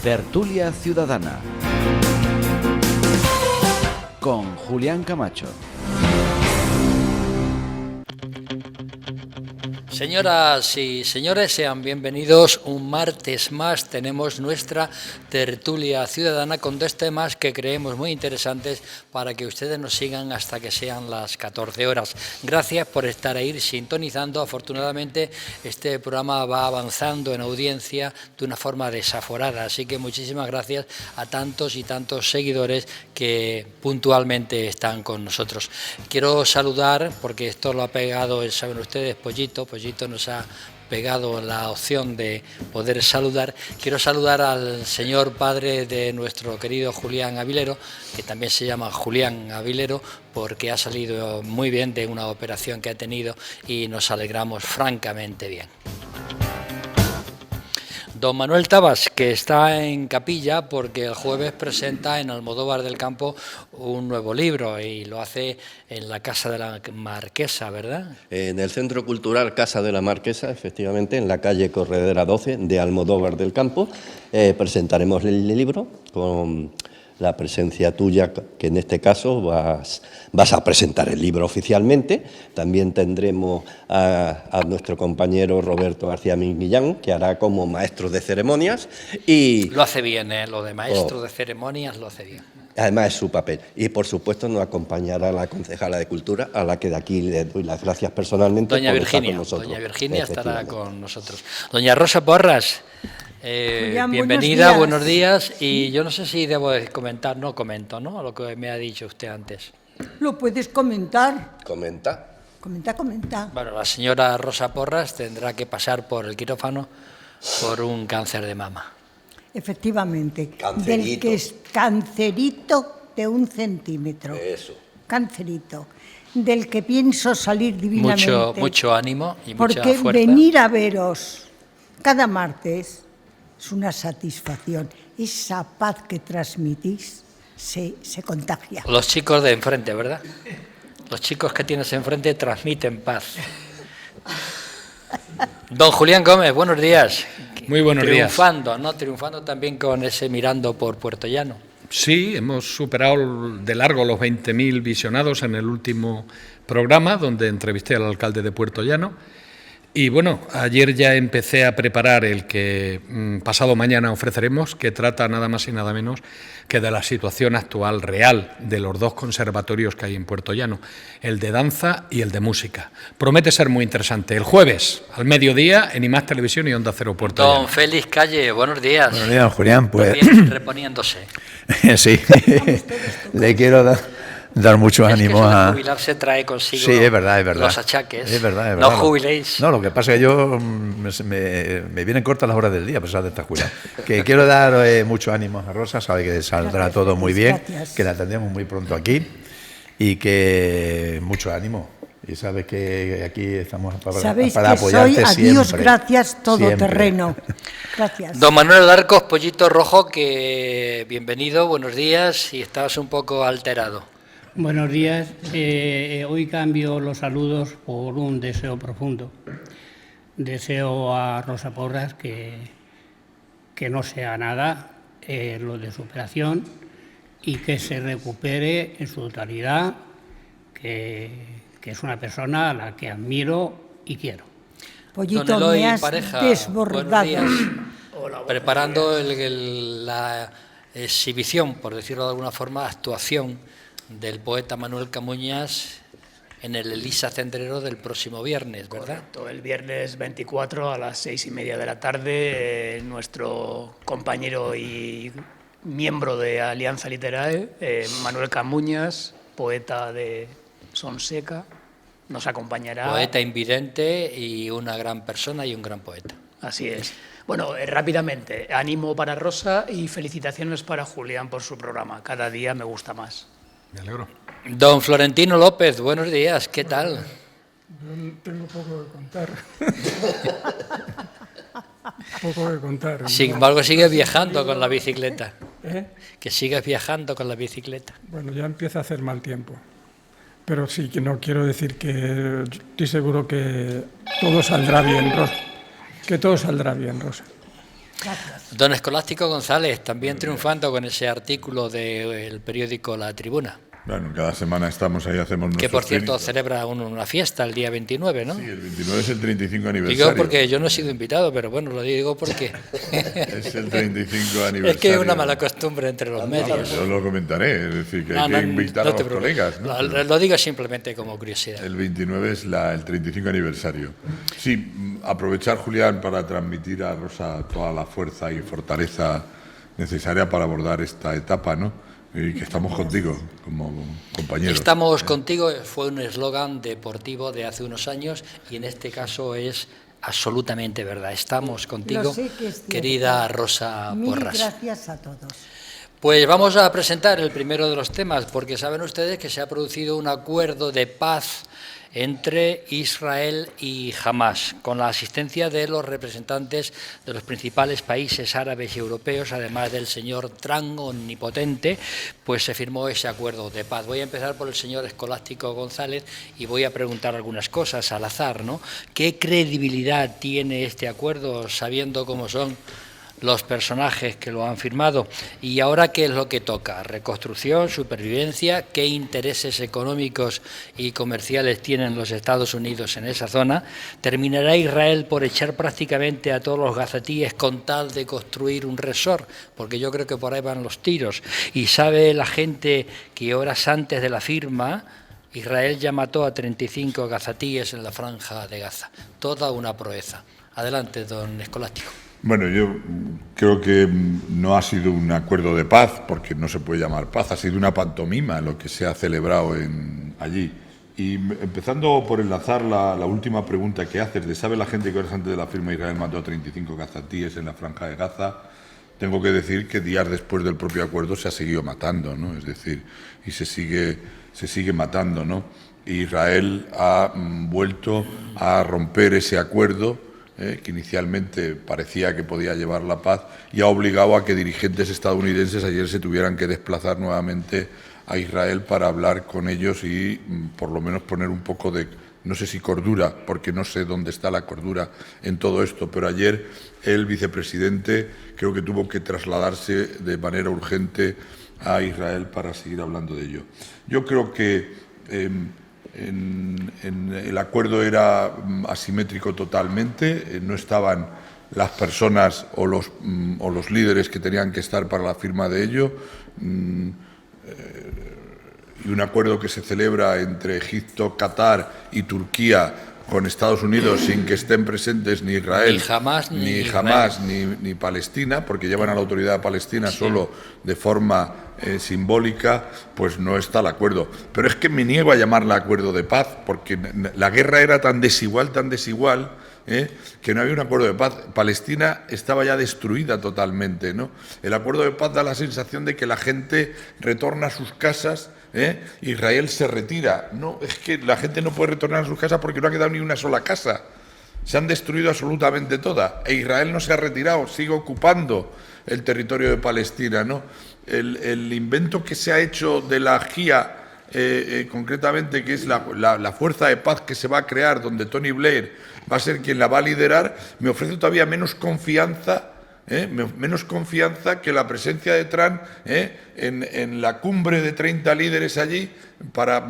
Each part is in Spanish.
Tertulia Ciudadana con Julián Camacho. Señoras y señores, sean bienvenidos. Un martes más tenemos nuestra tertulia ciudadana con dos temas que creemos muy interesantes para que ustedes nos sigan hasta que sean las 14 horas. Gracias por estar ahí sintonizando. Afortunadamente este programa va avanzando en audiencia de una forma desaforada, así que muchísimas gracias a tantos y tantos seguidores que puntualmente están con nosotros. Quiero saludar, porque esto lo ha pegado, saben ustedes, Pollito nos ha pegado la opción de poder saludar. Quiero saludar al señor padre de nuestro querido Julián Avilero, que también se llama Julián Avilero, porque ha salido muy bien de una operación que ha tenido y nos alegramos francamente bien. Don Manuel Tabas, que está en capilla porque el jueves presenta en Almodóvar del Campo un nuevo libro y lo hace en la Casa de la Marquesa, ¿verdad? En el Centro Cultural Casa de la Marquesa, efectivamente, en la calle Corredera 12 de Almodóvar del Campo, presentaremos el libro con la presencia tuya, que en este caso vas a presentar el libro oficialmente. También tendremos a nuestro compañero Roberto García Minguillán, que hará como maestro de ceremonias. Y lo hace bien, lo de maestro de ceremonias lo hace bien. Además es su papel. Y por supuesto nos acompañará la concejala de Cultura, a la que de aquí le doy las gracias personalmente. Doña Virginia. Doña Virginia estará con nosotros. Doña Rosa Porras. Bienvenida, buenos días. Y yo no sé si debo comentar, no comento, ¿no? Lo que me ha dicho usted antes. Lo puedes comentar. Comenta. Bueno, la señora Rosa Porras tendrá que pasar por el quirófano por un cáncer de mama. Efectivamente. Cancerito. Del que es cancerito de 1 centímetro. Eso. Cancerito. Del que pienso salir divinamente. Mucho ánimo y mucha porque fuerza. Venir a veros cada martes es una satisfacción. Esa paz que transmitís se contagia. Los chicos de enfrente, ¿verdad? Los chicos que tienes enfrente transmiten paz. Don Julián Gómez, buenos días. Muy buenos días. Triunfando también con ese Mirando por Puerto Llano. Sí, hemos superado de largo los 20.000 visionados en el último programa, donde entrevisté al alcalde de Puerto Llano. Y bueno, ayer ya empecé a preparar el que pasado mañana ofreceremos, que trata nada más y nada menos que de la situación actual real de los dos conservatorios que hay en Puerto Llano, el de danza y el de música. Promete ser muy interesante. El jueves, al mediodía, en IMAX Televisión y Onda Cero Puerto Llano. Don Félix Calle, buenos días. Buenos días, Julián. Pues reponiéndose. Sí, le quiero dar mucho ánimo a jubilarse trae consigo sí, es verdad. los achaques. Es verdad. No jubiléis. No, lo que pasa es que yo me vienen cortas las horas del día a pesar de estar jubilado. Que quiero dar mucho ánimo a Rosa, sabe que saldrá todo muy bien, que la tendremos muy pronto aquí y que mucho ánimo. Y sabes que aquí estamos para apoyarte soy, siempre. Adiós, gracias, todoterreno. Gracias. Don Manuel Arcos, Pollito Rojo, que bienvenido, buenos días, y estabas un poco alterado. Buenos días. Hoy cambio los saludos por un deseo profundo. Deseo a Rosa Porras que no sea nada lo de su operación y que se recupere en su totalidad, que es una persona a la que admiro y quiero. Pollito, me has desbordado. Hola, preparando la exhibición, por decirlo de alguna forma, actuación del poeta Manuel Camuñas en el Elisa Cendrero del próximo viernes, ¿verdad? Correcto, el viernes 24 a las 6:30 de la tarde, nuestro compañero y miembro de Alianza Literae, Manuel Camuñas, poeta de Sonseca, nos acompañará. Poeta invidente y una gran persona y un gran poeta. Así es. Bueno, rápidamente, ánimo para Rosa y felicitaciones para Julián por su programa. Cada día me gusta más. Me alegro. Don Florentino López, buenos días, ¿qué tal? Yo tengo poco que contar. Sin embargo, sigues viajando con la bicicleta. Que sigues viajando con la bicicleta. Bueno, ya empieza a hacer mal tiempo. Pero sí, que no quiero decir que estoy seguro que todo saldrá bien, Rosa. Que todo saldrá bien, Rosa. Gracias. Don Escolástico González, también triunfando con ese artículo del periódico La Tribuna. Bueno, cada semana estamos ahí, hacemos nuestros Que, por cierto, pinitos. celebra una fiesta el día 29, ¿no? Sí, el 29 es el 35 aniversario. Digo porque yo no he sido invitado, pero bueno, lo digo porque... Es el 35 aniversario. Es que es una mala costumbre entre los medios. Yo lo comentaré, es decir, que No, hay no, que invitar no a te los preocupes. colegas, ¿no? Lo digo simplemente como curiosidad. El 29 es el 35 aniversario. Sí, aprovechar, Julián, para transmitir a Rosa toda la fuerza y fortaleza necesaria para abordar esta etapa, ¿no? Y que estamos contigo como compañeros. Estamos contigo fue un eslogan deportivo de hace unos años y en este caso es absolutamente verdad. Estamos contigo, Lo sé que es cierto. querida Rosa Porras. Mil gracias a todos. Pues vamos a presentar el primero de los temas, porque saben ustedes que se ha producido un acuerdo de paz entre Israel y Hamás, con la asistencia de los representantes de los principales países árabes y europeos, además del señor Trump omnipotente, pues se firmó ese acuerdo de paz. Voy a empezar por el señor Escolástico González y voy a preguntar algunas cosas al azar, ¿no? ¿Qué credibilidad tiene este acuerdo, sabiendo cómo son los personajes que lo han firmado? Y ahora, ¿qué es lo que toca? Reconstrucción, supervivencia, ¿qué intereses económicos y comerciales tienen los Estados Unidos en esa zona? ¿Terminará Israel por echar prácticamente a todos los gazatíes con tal de construir un resort? Porque yo creo que por ahí van los tiros. Y sabe la gente que horas antes de la firma Israel ya mató a 35 gazatíes en la franja de Gaza. Toda una proeza. Adelante, don Escolástico. Bueno, yo creo que no ha sido un acuerdo de paz, porque no se puede llamar paz, ha sido una pantomima lo que se ha celebrado allí. Y empezando por enlazar la última pregunta que haces, de ¿sabe la gente que horas antes de la firma Israel mató a 35 gazatíes en la franja de Gaza? Tengo que decir que días después del propio acuerdo se ha seguido matando, ¿no? Es decir, y se sigue matando, ¿no? Israel ha vuelto a romper ese acuerdo, que inicialmente parecía que podía llevar la paz, y ha obligado a que dirigentes estadounidenses ayer se tuvieran que desplazar nuevamente a Israel para hablar con ellos y por lo menos poner un poco de, no sé si cordura, porque no sé dónde está la cordura en todo esto, pero ayer el vicepresidente creo que tuvo que trasladarse de manera urgente a Israel para seguir hablando de ello. Yo creo que el acuerdo era asimétrico totalmente, no estaban las personas o los líderes que tenían que estar para la firma de ello, y un acuerdo que se celebra entre Egipto, Qatar y Turquía con Estados Unidos sin que estén presentes ni Israel, ni Hamás, ni Palestina, porque llevan a la autoridad palestina solo de forma simbólica, pues no está el acuerdo. Pero es que me niego a llamarle acuerdo de paz, porque la guerra era tan desigual, que no había un acuerdo de paz. Palestina estaba ya destruida totalmente, ¿no? El acuerdo de paz da la sensación de que la gente retorna a sus casas, Israel se retira. No, es que la gente no puede retornar a sus casas porque no ha quedado ni una sola casa. Se han destruido absolutamente todas. E Israel no se ha retirado, sigue ocupando el territorio de Palestina, ¿no? El invento que se ha hecho de la GIA, concretamente, que es la fuerza de paz que se va a crear, donde Tony Blair va a ser quien la va a liderar, me ofrece todavía menos confianza que la presencia de Trump en la cumbre de 30 líderes allí, para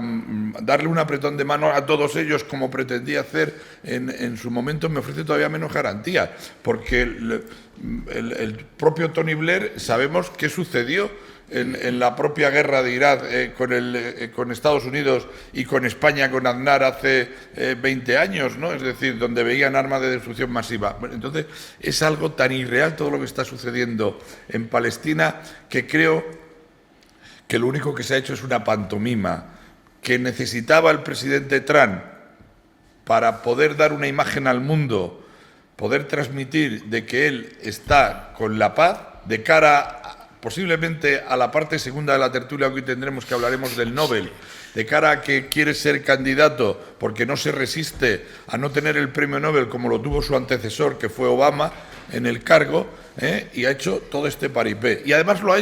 darle un apretón de mano a todos ellos como pretendía hacer en su momento. Me ofrece todavía menos garantía, porque el propio Tony Blair, sabemos qué sucedió en la propia guerra de Irak con Estados Unidos y con España, con Aznar, hace 20 años, ¿no? Es decir, donde veían armas de destrucción masiva. Bueno, entonces, es algo tan irreal todo lo que está sucediendo en Palestina, que creo que lo único que se ha hecho es una pantomima que necesitaba el presidente Trump para poder dar una imagen al mundo, poder transmitir de que él está con la paz de cara posiblemente a la parte segunda de la tertulia que hoy tendremos, que hablaremos del Nobel, de cara a que quiere ser candidato porque no se resiste a no tener el premio Nobel como lo tuvo su antecesor, que fue Obama, en el cargo, y ha hecho todo este paripé. Y además lo ha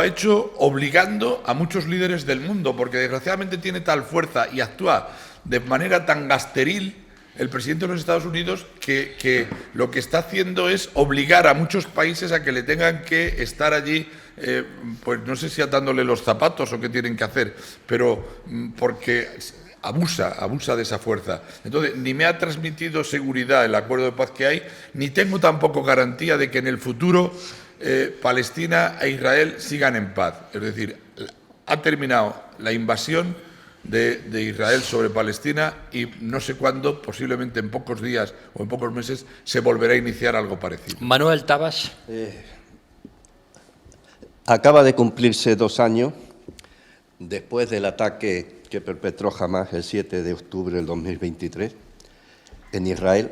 hecho obligando a muchos líderes del mundo, porque desgraciadamente tiene tal fuerza y actúa de manera tan gasteril, el presidente de los Estados Unidos que lo que está haciendo es obligar a muchos países a que le tengan que estar allí, pues no sé si atándole los zapatos o qué tienen que hacer, pero porque abusa de esa fuerza. Entonces, ni me ha transmitido seguridad el acuerdo de paz que hay, ni tengo tampoco garantía de que en el futuro Palestina e Israel sigan en paz. Es decir, ha terminado la invasión de Israel sobre Palestina y no sé cuándo, posiblemente en pocos días o en pocos meses, se volverá a iniciar algo parecido. Manuel Tabas. Acaba de cumplirse 2 años después del ataque que perpetró Hamás el 7 de octubre del 2023 en Israel,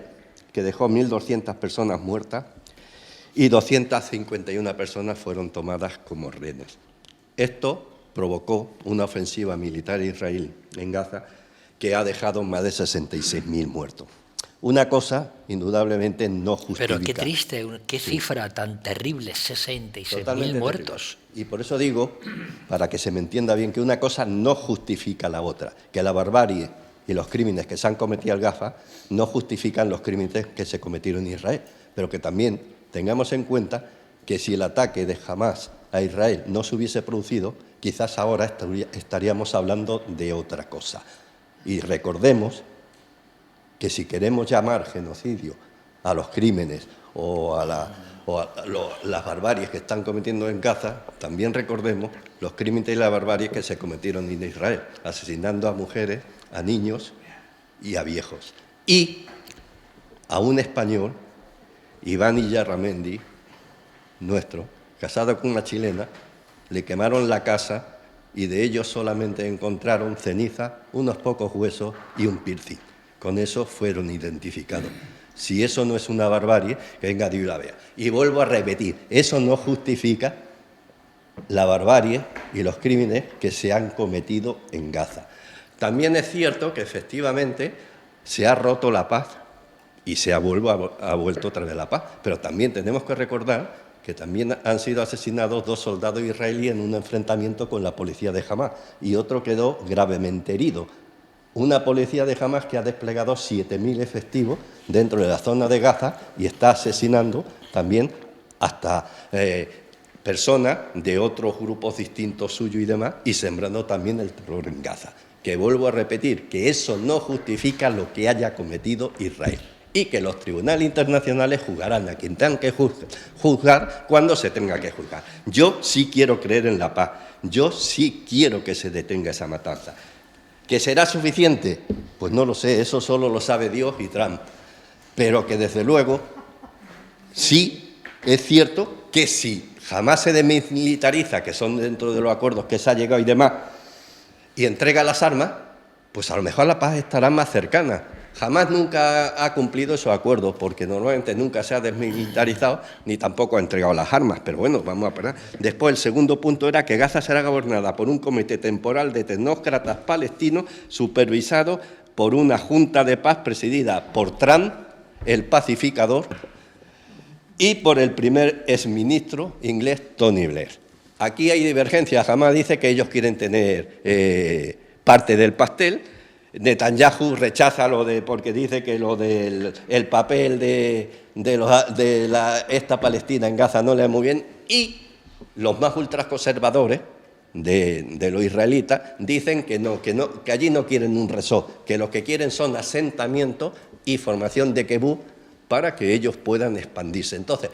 que dejó 1.200 personas muertas y 251 personas fueron tomadas como rehenes. Esto provocó una ofensiva militar israelí en Gaza que ha dejado más de 66.000 muertos. Una cosa, indudablemente, no justifica. Pero qué triste, qué cifra tan terrible, 66.000 muertos. Terrible. Y por eso digo, para que se me entienda bien, que una cosa no justifica la otra, que la barbarie y los crímenes que se han cometido en Gaza no justifican los crímenes que se cometieron en Israel, pero que también tengamos en cuenta que si el ataque de Hamás a Israel no se hubiese producido, quizás ahora estaríamos hablando de otra cosa. Y recordemos que si queremos llamar genocidio a los crímenes o a las barbaries que están cometiendo en Gaza, también recordemos los crímenes y las barbaries que se cometieron en Israel, asesinando a mujeres, a niños y a viejos. Y a un español, Iván Illarramendi, nuestro, casado con una chilena, le quemaron la casa y de ellos solamente encontraron ceniza, unos pocos huesos y un piercing. Con eso fueron identificados. Si eso no es una barbarie, que venga Dios y la vea. Y vuelvo a repetir, eso no justifica la barbarie y los crímenes que se han cometido en Gaza. También es cierto que efectivamente se ha roto la paz y ha vuelto otra vez la paz, pero también tenemos que recordar que también han sido asesinados 2 soldados israelíes en un enfrentamiento con la policía de Hamás y otro quedó gravemente herido. Una policía de Hamás que ha desplegado 7.000 efectivos dentro de la zona de Gaza y está asesinando también hasta personas de otros grupos distintos suyos y demás y sembrando también el terror en Gaza. Que vuelvo a repetir, que eso no justifica lo que haya cometido Israel y que los tribunales internacionales juzgarán a quien tengan que juzgar cuando se tenga que juzgar. Yo sí quiero creer en la paz, yo sí quiero que se detenga esa matanza. ¿Que será suficiente? Pues no lo sé, eso solo lo sabe Dios y Trump. Pero que desde luego, sí, es cierto que si jamás se desmilitariza, que son dentro de los acuerdos que se ha llegado y demás, y entrega las armas, pues a lo mejor la paz estará más cercana. Jamás nunca ha cumplido esos acuerdos, porque normalmente nunca se ha desmilitarizado ni tampoco ha entregado las armas, pero bueno, vamos a parar. Después, el segundo punto era que Gaza será gobernada por un comité temporal de tecnócratas palestinos supervisado por una junta de paz presidida por Trump, el pacificador, y por el primer exministro inglés Tony Blair. Aquí hay divergencias. Hamás dice que ellos quieren tener parte del pastel. Netanyahu rechaza porque dice que lo del papel de esta Palestina en Gaza no le va muy bien, y los más ultraconservadores de los israelitas dicen que allí no quieren un resort, que lo que quieren son asentamientos y formación de kibbutz para que ellos puedan expandirse. Entonces,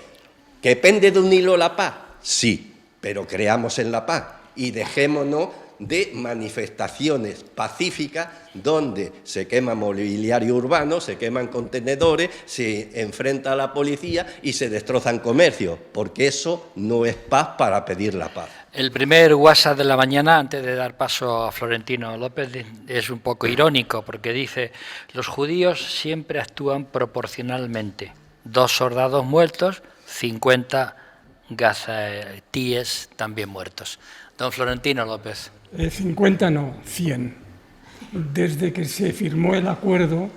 ¿que pende de un hilo la paz? Sí, pero creamos en la paz y dejémonos de manifestaciones pacíficas donde se quema mobiliario urbano, se queman contenedores, se enfrenta a la policía y se destrozan comercios, porque eso no es paz para pedir la paz. El primer WhatsApp de la mañana, antes de dar paso a Florentino López, es un poco irónico, porque dice: los judíos siempre actúan proporcionalmente. 2 soldados muertos, 50 gazatíes también muertos. Don Florentino López. 50 no, 100. Desde que se firmó el acuerdo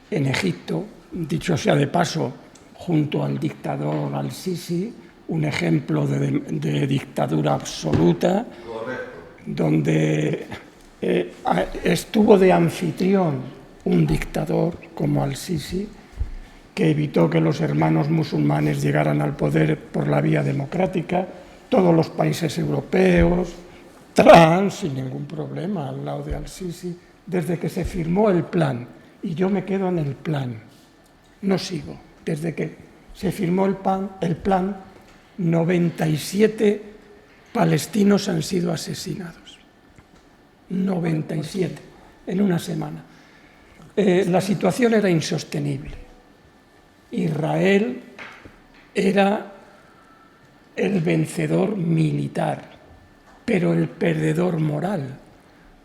en Egipto, dicho sea de paso, junto al dictador al-Sisi, un ejemplo de dictadura absoluta, donde estuvo de anfitrión un dictador como al-Sisi, que evitó que los hermanos musulmanes llegaran al poder por la vía democrática, todos los países europeos, Trump, sin ningún problema, al lado de al-Sisi, desde que se firmó el plan, y yo me quedo en el plan, no sigo, desde que se firmó el plan, 97 palestinos han sido asesinados, 97, en una semana. La situación era insostenible. Israel era el vencedor militar, pero el perdedor moral,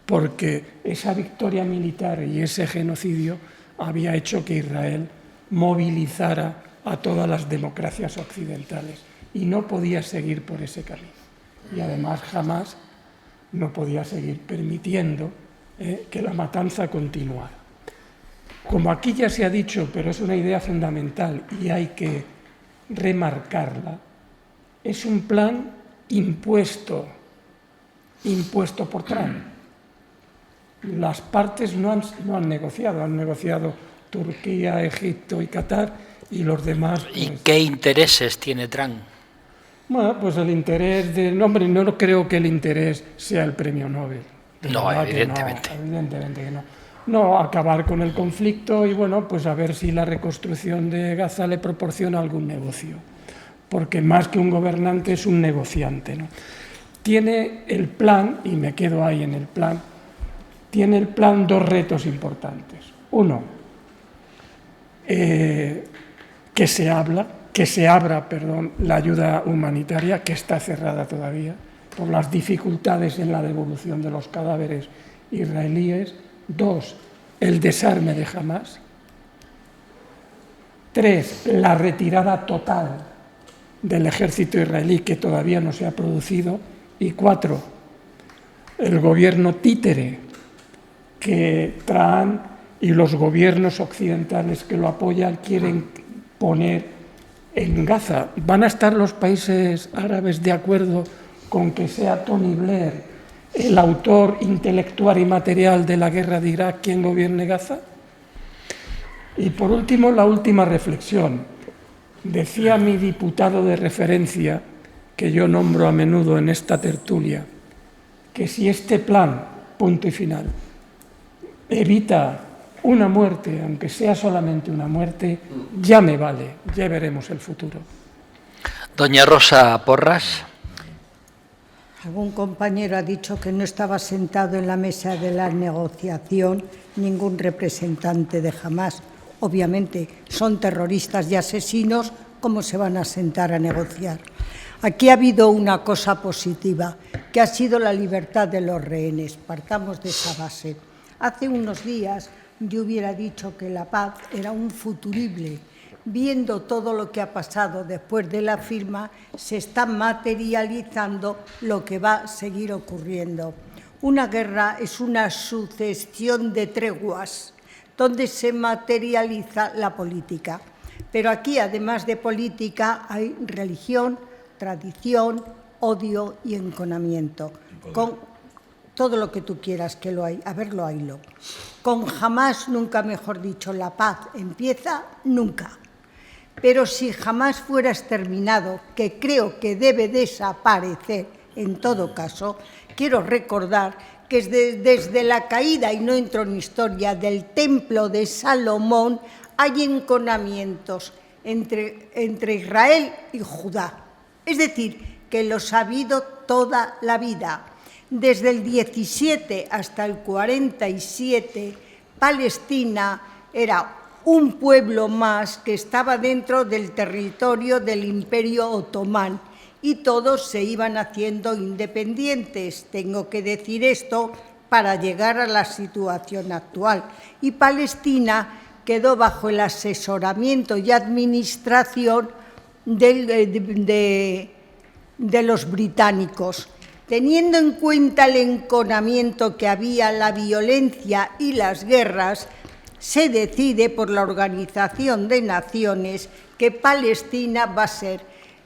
porque esa victoria militar y ese genocidio había hecho que Israel movilizara a todas las democracias occidentales y no podía seguir por ese camino. Y además jamás no podía seguir permitiendo que la matanza continuara. Como aquí ya se ha dicho, pero es una idea fundamental y hay que remarcarla, es un plan impuesto por Trump. Las partes no han negociado Turquía, Egipto y Qatar y los demás. Pues, ¿y qué intereses tiene Trump? Bueno, pues el interés hombre, no creo que el interés sea el premio Nobel. No, evidentemente. No, evidentemente que no. No, acabar con el conflicto y, bueno, pues a ver si la reconstrucción de Gaza le proporciona algún negocio. Porque más que un gobernante es un negociante, ¿no? Tiene el plan, y me quedo ahí en el plan, tiene el plan dos retos importantes. Uno, que se abra la ayuda humanitaria, que está cerrada todavía, por las dificultades en la devolución de los cadáveres israelíes. 2, el desarme de Hamás. 3, la retirada total del ejército israelí, que todavía no se ha producido. Y 4, el gobierno títere que Trump y los gobiernos occidentales que lo apoyan quieren poner en Gaza. ¿Van a estar los países árabes de acuerdo con que sea Tony Blair, el autor intelectual y material de la guerra de Irak, quien gobierne Gaza? Y por último, la última reflexión. Decía mi diputado de referencia, que yo nombro a menudo en esta tertulia, que si este plan, punto y final, evita una muerte, aunque sea solamente una muerte, ya me vale, ya veremos el futuro. Doña Rosa Porras. Algún compañero ha dicho que no estaba sentado en la mesa de la negociación ningún representante de Hamás. Obviamente son terroristas y asesinos, ¿cómo se van a sentar a negociar? Aquí ha habido una cosa positiva, que ha sido la libertad de los rehenes. Partamos de esa base. Hace unos días yo hubiera dicho que la paz era un futurible. Viendo todo lo que ha pasado después de la firma, se está materializando lo que va a seguir ocurriendo. Una guerra es una sucesión de treguas, donde se materializa la política. Pero aquí, además de política, hay religión, tradición, odio y enconamiento. Con todo lo que tú quieras que lo hay, a verlo, haylo. Con Hamás, nunca mejor dicho, la paz empieza nunca. Pero si jamás fuera exterminado, que creo que debe desaparecer en todo caso, quiero recordar que desde la caída, y no entro en historia, del templo de Salomón, hay enconamientos entre Israel y Judá. Es decir, que los ha habido toda la vida. Desde el 17 hasta el 47, Palestina era un pueblo más que estaba dentro del territorio del Imperio Otomán y todos se iban haciendo independientes. Tengo que decir esto para llegar a la situación actual. Y Palestina quedó bajo el asesoramiento y administración de los británicos. Teniendo en cuenta el enconamiento que había, la violencia y las guerras, se decide por la Organización de Naciones que Palestina va a ser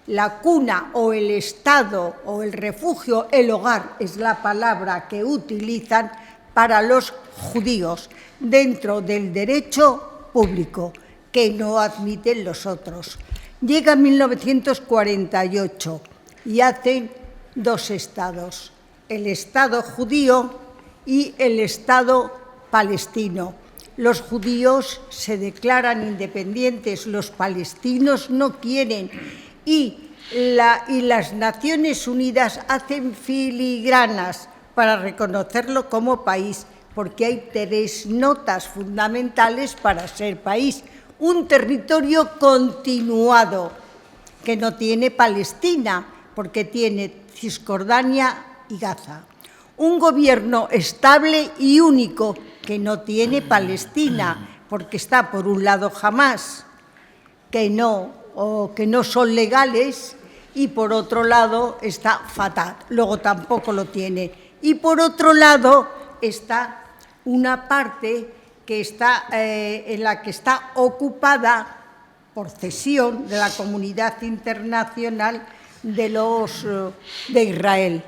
la cuna o el estado o el refugio, el hogar es la palabra que utilizan para los judíos dentro del derecho público, que no admiten los otros. Llega 1948 y hacen dos estados, el Estado judío y el Estado palestino. Los judíos se declaran independientes, los palestinos no quieren, y las Naciones Unidas hacen filigranas para reconocerlo como país, porque hay 3 notas fundamentales para ser país. Un territorio continuado, que no tiene Palestina, porque tiene Cisjordania y Gaza. Un gobierno estable y único, que no tiene Palestina, porque está por un lado Hamás, que no son legales, y por otro lado está Fatah, luego tampoco lo tiene. Y por otro lado está una parte que está, en la que está ocupada por cesión de la comunidad internacional de Israel.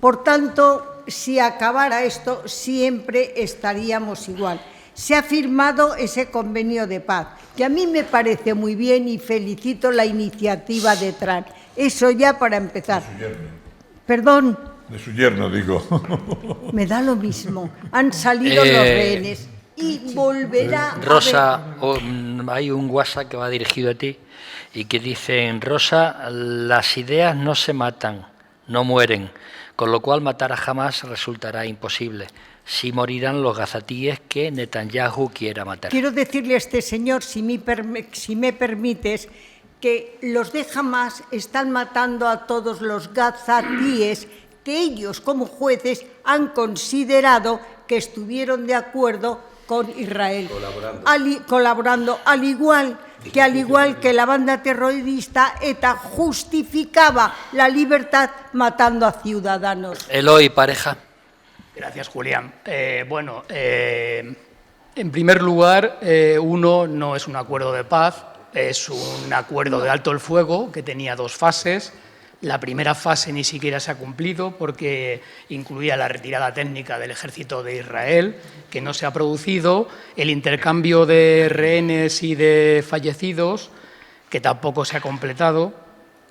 Por tanto, si acabara esto, siempre estaríamos igual. Se ha firmado ese convenio de paz, que a mí me parece muy bien y felicito la iniciativa de Trump. Eso ya para empezar. De su yerno. Perdón. De su yerno, digo. Me da lo mismo. Han salido los rehenes y volverá Rosa, hay un WhatsApp que va dirigido a ti y que dice: Rosa, las ideas no se matan, no mueren, con lo cual matar a Hamás resultará imposible. Sí morirán los gazatíes que Netanyahu quiera matar. Quiero decirle a este señor, si me permites, que los de Hamás están matando a todos los gazatíes que ellos, como jueces, han considerado que estuvieron de acuerdo con Israel, colaborando, al igual que la banda terrorista ETA justificaba la libertad matando a ciudadanos. Eloy, pareja. Gracias, Julián. En primer lugar, uno no es un acuerdo de paz, es un acuerdo de alto el fuego que tenía 2 fases. La primera fase ni siquiera se ha cumplido porque incluía la retirada técnica del ejército de Israel, que no se ha producido, el intercambio de rehenes y de fallecidos, que tampoco se ha completado,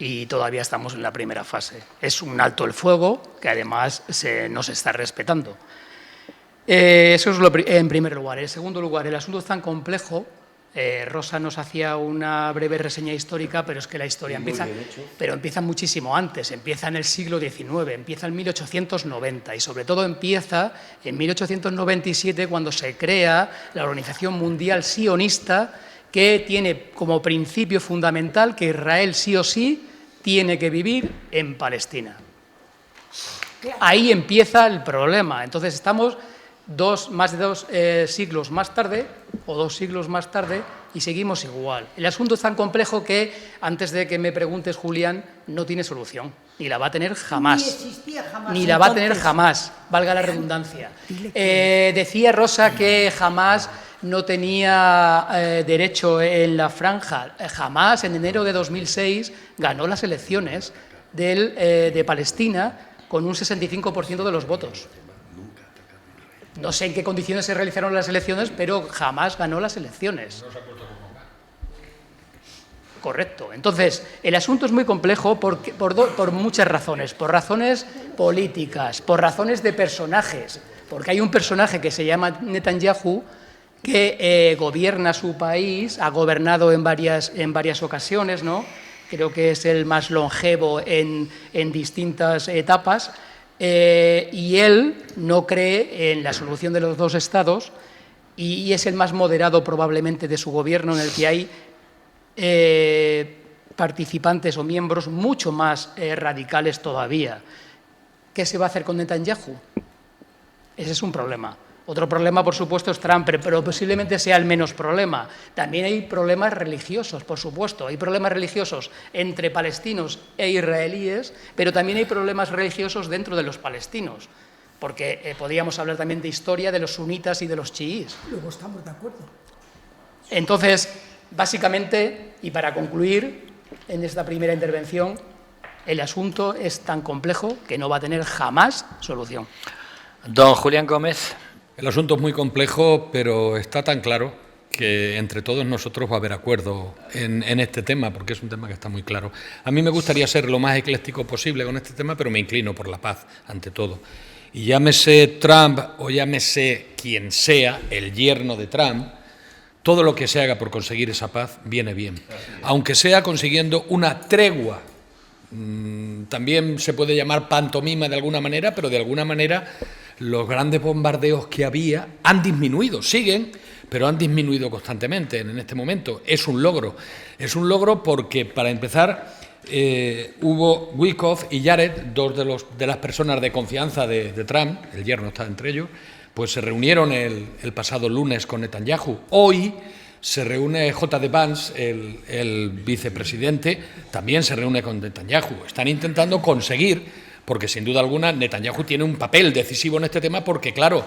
y todavía estamos en la primera fase. Es un alto el fuego que además no se está respetando. Eso es en primer lugar. En segundo lugar, el asunto es tan complejo. Rosa nos hacía una breve reseña histórica, pero es que la historia empieza muchísimo antes, empieza en el siglo XIX, empieza en 1890 y sobre todo empieza en 1897 cuando se crea la Organización Mundial Sionista, que tiene como principio fundamental que Israel sí o sí tiene que vivir en Palestina. Ahí empieza el problema. Entonces estamos más de 2 siglos más tarde, o 2 siglos más tarde, y seguimos igual. El asunto es tan complejo que, antes de que me preguntes, Julián, no tiene solución. Ni la va a tener jamás. Ni existía jamás. Ni la va a tener jamás, valga la redundancia. Decía Rosa que jamás no tenía derecho en la franja. Jamás, en enero de 2006, ganó las elecciones de Palestina con un 65% de los votos. No sé en qué condiciones se realizaron las elecciones, pero jamás ganó las elecciones. Correcto. Entonces, el asunto es muy complejo por muchas razones. Por razones políticas, por razones de personajes. Porque hay un personaje que se llama Netanyahu que gobierna su país, ha gobernado en varias ocasiones, ¿no? Creo que es el más longevo en distintas etapas. Y él no cree en la solución de los 2 estados y es el más moderado probablemente de su gobierno, en el que hay participantes o miembros mucho más radicales todavía. ¿Qué se va a hacer con Netanyahu? Ese es un problema. Otro problema, por supuesto, es Trump, pero posiblemente sea el menos problema. También hay problemas religiosos, por supuesto. Hay problemas religiosos entre palestinos e israelíes, pero también hay problemas religiosos dentro de los palestinos, porque podríamos hablar también de historia de los sunitas y de los chiíes. Luego estamos de acuerdo. Entonces, básicamente, y para concluir en esta primera intervención, el asunto es tan complejo que no va a tener jamás solución. Don Julián Gómez. El asunto es muy complejo, pero está tan claro que entre todos nosotros va a haber acuerdo en este tema, porque es un tema que está muy claro. A mí me gustaría ser lo más ecléctico posible con este tema, pero me inclino por la paz, ante todo. Y llámese Trump o llámese quien sea, el yerno de Trump, todo lo que se haga por conseguir esa paz viene bien. Aunque sea consiguiendo una tregua. También se puede llamar pantomima de alguna manera, pero de alguna manera los grandes bombardeos que había han disminuido, siguen, pero han disminuido constantemente en este momento. Es un logro porque, para empezar, hubo Witkoff y Jared, dos de las personas de confianza de Trump, el yerno está entre ellos, pues se reunieron el pasado lunes con Netanyahu. Hoy se reúne J.D. Vance, el vicepresidente, también se reúne con Netanyahu. Están intentando conseguir, porque sin duda alguna Netanyahu tiene un papel decisivo en este tema, porque claro,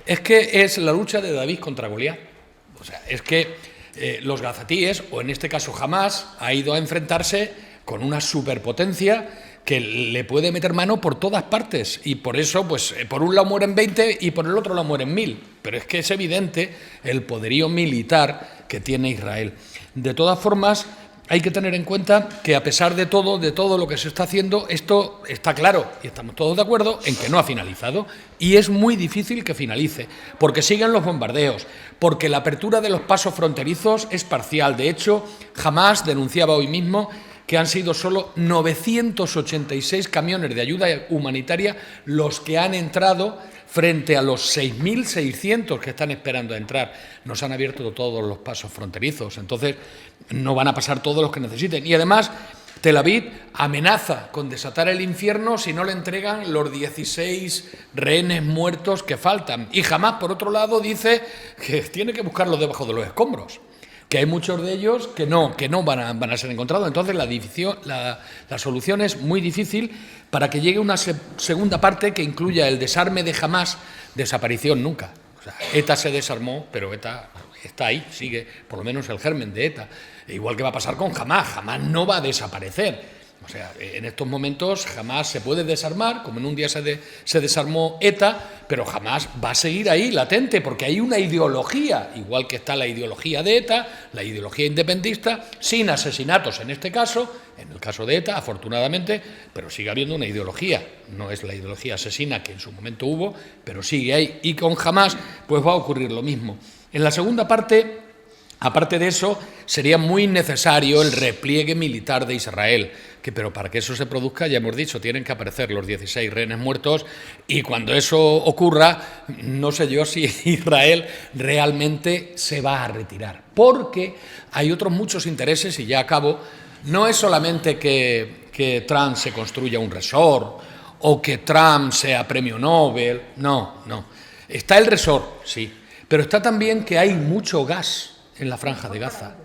es que es la lucha de David contra Goliat. O sea, es que los gazatíes, o en este caso Hamás, ha ido a enfrentarse con una superpotencia que le puede meter mano por todas partes, y por eso, pues, por un lado mueren 20 y por el otro lado mueren 1000. Pero es que es evidente el poderío militar que tiene Israel. De todas formas, hay que tener en cuenta que, a pesar de todo lo que se está haciendo, esto está claro, y estamos todos de acuerdo en que no ha finalizado, y es muy difícil que finalice, porque siguen los bombardeos, porque la apertura de los pasos fronterizos es parcial. De hecho, Hamás denunciaba hoy mismo que han sido solo 986 camiones de ayuda humanitaria los que han entrado, frente a los 6.600 que están esperando a entrar. Nos han abierto todos los pasos fronterizos, entonces no van a pasar todos los que necesiten. Y además, Tel Aviv amenaza con desatar el infierno si no le entregan los 16 rehenes muertos que faltan. Y Hamás, por otro lado, dice que tiene que buscarlos debajo de los escombros, que hay muchos de ellos que no van a ser encontrados. Entonces la solución es muy difícil. Para que llegue una segunda parte que incluya el desarme de Hamás, desaparición nunca. O sea, ETA se desarmó, pero ETA está ahí, sigue por lo menos el germen de ETA. Igual que va a pasar con Hamás. Hamás no va a desaparecer. O sea, en estos momentos Hamás se puede desarmar, como en un día se desarmó ETA, pero Hamás va a seguir ahí latente, porque hay una ideología, igual que está la ideología de ETA, la ideología independentista, sin asesinatos en este caso, en el caso de ETA, afortunadamente, pero sigue habiendo una ideología. No es la ideología asesina que en su momento hubo, pero sigue ahí. Y con Hamás pues va a ocurrir lo mismo. En la segunda parte, aparte de eso, sería muy necesario el repliegue militar de Israel, pero para que eso se produzca, ya hemos dicho, tienen que aparecer los 16 rehenes muertos, y cuando eso ocurra, no sé yo si Israel realmente se va a retirar, porque hay otros muchos intereses, y ya acabo. No es solamente que Trump se construya un resort o que Trump sea premio Nobel, no. Está el resort, sí, pero está también que hay mucho gas en la Franja de Gaza.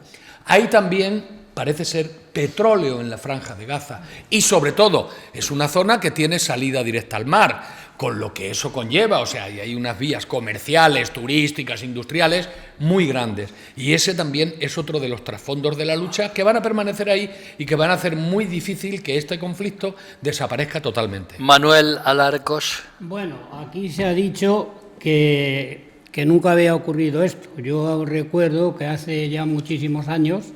Hay también, parece ser, petróleo en la Franja de Gaza, y sobre todo es una zona que tiene salida directa al mar, con lo que eso conlleva. O sea, hay unas vías comerciales, turísticas, industriales muy grandes, y ese también es otro de los trasfondos de la lucha que van a permanecer ahí y que van a hacer muy difícil que este conflicto desaparezca totalmente. Manuel Alarcos. Bueno, aquí se ha dicho que nunca había ocurrido esto. Yo recuerdo que hace ya muchísimos años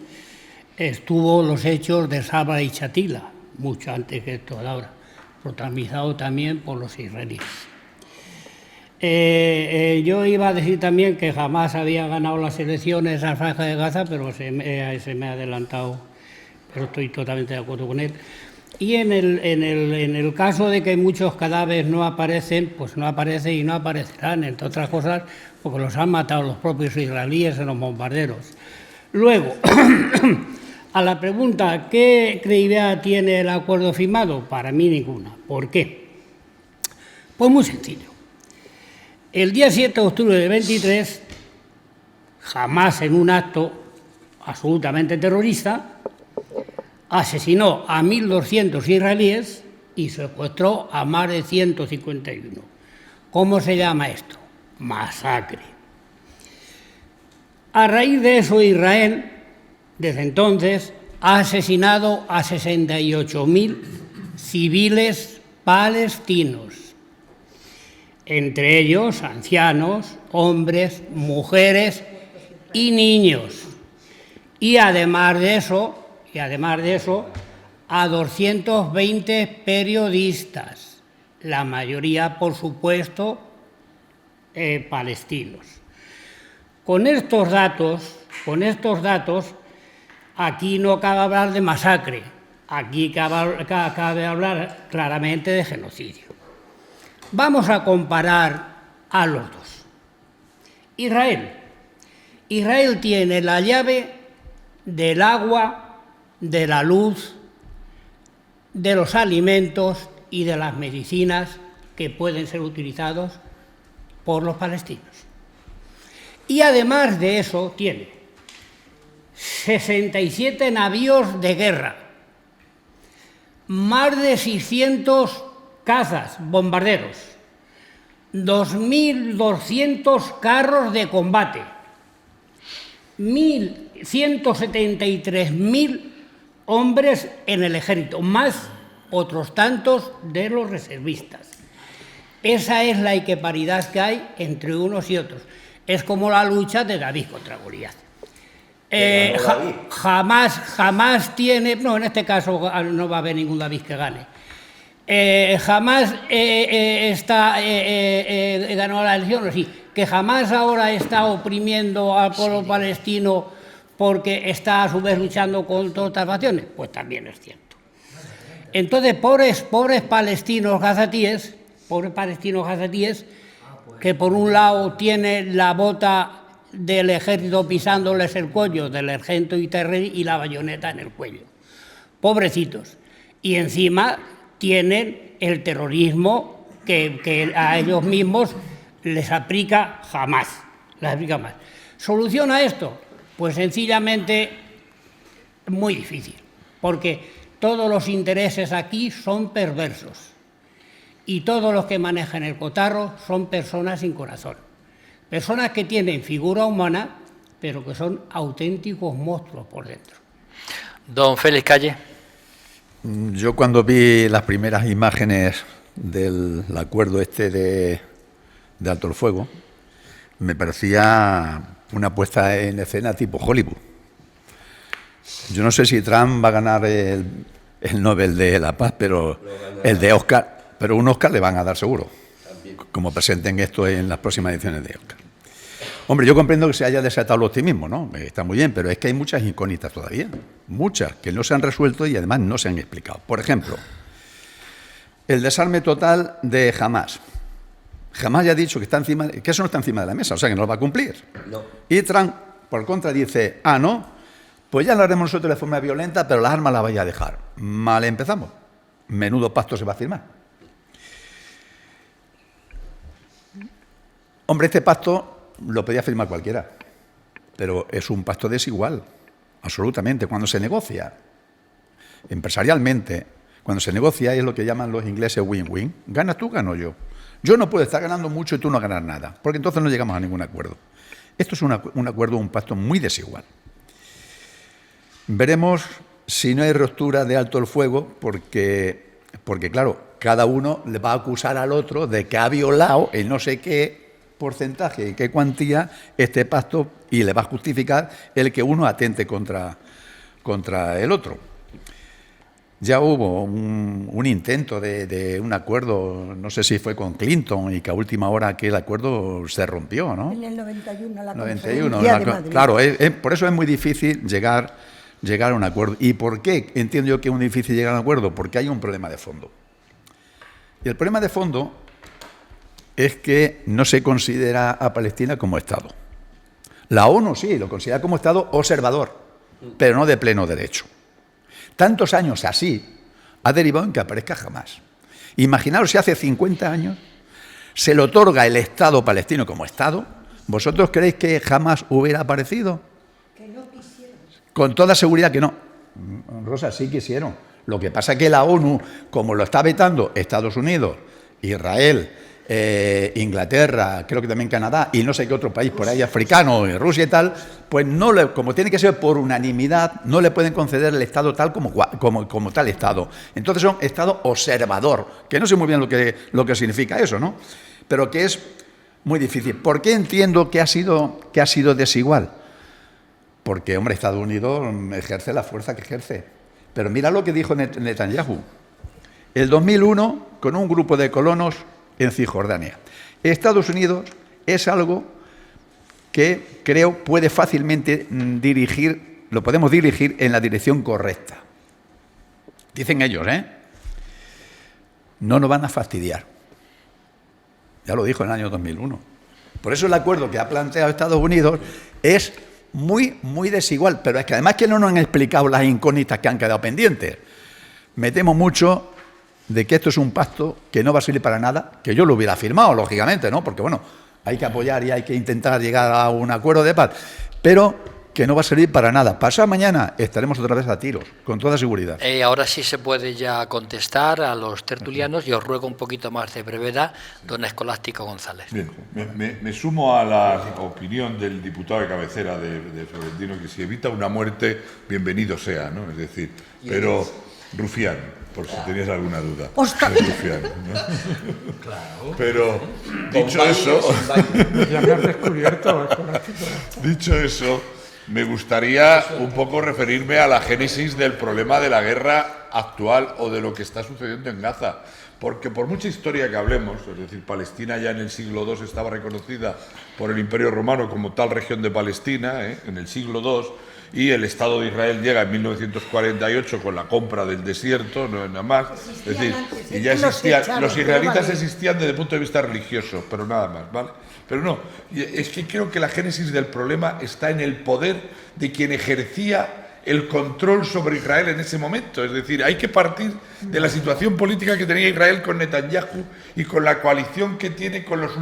estuvo los hechos de Sabra y Shatila, mucho antes que esto de ahora, protagonizado también por los israelíes. Yo iba a decir también que jamás había ganado las elecciones a Franja de Gaza, pero se me ha adelantado, pero estoy totalmente de acuerdo con él. Y en el caso de que muchos cadáveres no aparecen, pues no aparecen y no aparecerán, entre otras cosas, porque los han matado los propios israelíes en los bombarderos. Luego, a la pregunta, ¿qué credibilidad tiene el acuerdo firmado? Para mí ninguna. ¿Por qué? Pues muy sencillo. El día 7 de octubre de 23, Hamás, en un acto absolutamente terrorista, asesinó a 1.200 israelíes y secuestró a más de 151. ¿Cómo se llama esto? Masacre. A raíz de eso, Israel, desde entonces, ha asesinado a 68.000 civiles palestinos. entre ellos ancianos, hombres, mujeres y niños. Y además de eso, a 220 periodistas, la mayoría, por supuesto, palestinos. Con estos datos, aquí no cabe hablar de masacre, aquí cabe hablar claramente de genocidio. Vamos a comparar a los dos. Israel tiene la llave del agua, de la luz, de los alimentos y de las medicinas que pueden ser utilizados por los palestinos. Y además de eso tiene 67 navíos de guerra, más de 600 cazas, bombarderos, 2.200 carros de combate, 173.000 hombres en el ejército, más otros tantos de los reservistas. Esa es la equiparidad que hay entre unos y otros. Es como la lucha de David contra Goliat. Jamás tiene... No, en este caso no va a haber ningún David que gane. Jamás ganó la elección, sí, que jamás ahora está oprimiendo al pueblo palestino porque está a su vez luchando contra otras facciones, pues también es cierto. Entonces, pobres palestinos gazatíes, que por un lado tienen la bota del ejército pisándoles el cuello, del ejército y la bayoneta en el cuello. Pobrecitos. Y encima tienen el terrorismo que a ellos mismos les aplica jamás. ¿Soluciona esto? Pues sencillamente muy difícil, porque todos los intereses aquí son perversos y todos los que manejan el cotarro son personas sin corazón, personas que tienen figura humana, pero que son auténticos monstruos por dentro. Don Félix Calle. Yo cuando vi las primeras imágenes del acuerdo de alto el fuego, me parecía una puesta en escena tipo Hollywood. Yo no sé si Trump va a ganar el Nobel de la Paz, pero el de Oscar, pero un Oscar le van a dar seguro, como presenten esto en las próximas ediciones de Oscar. Hombre, yo comprendo que se haya desatado el optimismo, ¿no? Está muy bien, pero es que hay muchas incógnitas todavía, muchas que no se han resuelto y además no se han explicado. Por ejemplo, el desarme total de Hamás. Hamás ya ha dicho que eso no está encima de la mesa, o sea que no lo va a cumplir. No. Y Trump, por contra, dice, no, pues ya lo haremos nosotros de forma violenta, pero las armas las vaya a dejar. Mal empezamos. Menudo pacto se va a firmar. Hombre, este pacto lo podía firmar cualquiera, pero es un pacto desigual, absolutamente. Cuando se negocia, empresarialmente, cuando se negocia es lo que llaman los ingleses win-win. Ganas tú, gano yo. Yo no puedo estar ganando mucho y tú no ganas nada, porque entonces no llegamos a ningún acuerdo. Esto es un acuerdo, un pacto muy desigual. Veremos si no hay ruptura de alto el fuego, porque claro, cada uno le va a acusar al otro de que ha violado el no sé qué porcentaje y qué cuantía este pacto y le va a justificar el que uno atente contra el otro. Ya hubo un intento de un acuerdo, no sé si fue con Clinton, y que a última hora aquel acuerdo se rompió, ¿no? En el 91, la 91, Conferencia de Madrid. Claro, por eso es muy difícil llegar a un acuerdo. ¿Y por qué entiendo yo que es muy difícil llegar a un acuerdo? Porque hay un problema de fondo. Y el problema de fondo es que no se considera a Palestina como Estado. La ONU sí, lo considera como Estado observador, pero no de pleno derecho. Tantos años así ha derivado en que aparezca Hamás. Imaginaos si hace 50 años se le otorga el Estado palestino como Estado. ¿Vosotros creéis que jamás hubiera aparecido? Que no quisieron. Con toda seguridad que no. Rosa, sí quisieron. Lo que pasa es que la ONU, como lo está vetando Estados Unidos, Israel, Inglaterra, creo que también Canadá y no sé qué otro país por ahí africano, Rusia y tal, pues como tiene que ser por unanimidad, no le pueden conceder el Estado tal como tal Estado. Entonces son Estado observador, que no sé muy bien lo que significa eso, ¿no? pero que es muy difícil. ¿Por qué entiendo que ha sido desigual? Porque, hombre, Estados Unidos ejerce la fuerza que ejerce. Pero mira lo que dijo Netanyahu. El 2001, con un grupo de colonos en Cisjordania. Estados Unidos es algo que creo puede fácilmente dirigir, lo podemos dirigir en la dirección correcta. Dicen ellos, no nos van a fastidiar. Ya lo dijo en el año 2001. Por eso el acuerdo que ha planteado Estados Unidos es muy, muy desigual, pero es que además que no nos han explicado las incógnitas que han quedado pendientes. Me temo mucho de que esto es un pacto que no va a servir para nada, que yo lo hubiera firmado, lógicamente, ¿no? Porque, bueno, hay que apoyar y hay que intentar llegar a un acuerdo de paz, pero que no va a servir para nada. Pasado mañana estaremos otra vez a tiros, con toda seguridad. Ahora sí se puede ya contestar a los tertulianos y os ruego un poquito más de brevedad, don Escolástico González. Bien, me sumo a la opinión del diputado de cabecera de Florentino, que si evita una muerte, bienvenido sea, ¿no? Es decir, pero Rufián, por si tenías alguna duda. Rufián, ¿no? Claro. Pero dicho eso, ya me has descubierto, dicho eso, me gustaría un poco referirme a la génesis del problema de la guerra actual o de lo que está sucediendo en Gaza. Porque por mucha historia que hablemos, es decir, Palestina ya en el siglo II estaba reconocida por el Imperio Romano como tal región de Palestina, en el siglo II, y el Estado de Israel llega en 1948 con la compra del desierto, no es nada más. Es decir, y ya existían, los israelitas existían desde el punto de vista religioso, pero nada más, ¿vale? Pero no, es que creo que la génesis del problema está en el poder de quien ejercía el control sobre Israel en ese momento. Es decir, hay que partir de la situación política que tenía Israel con Netanyahu y con la coalición que tiene con los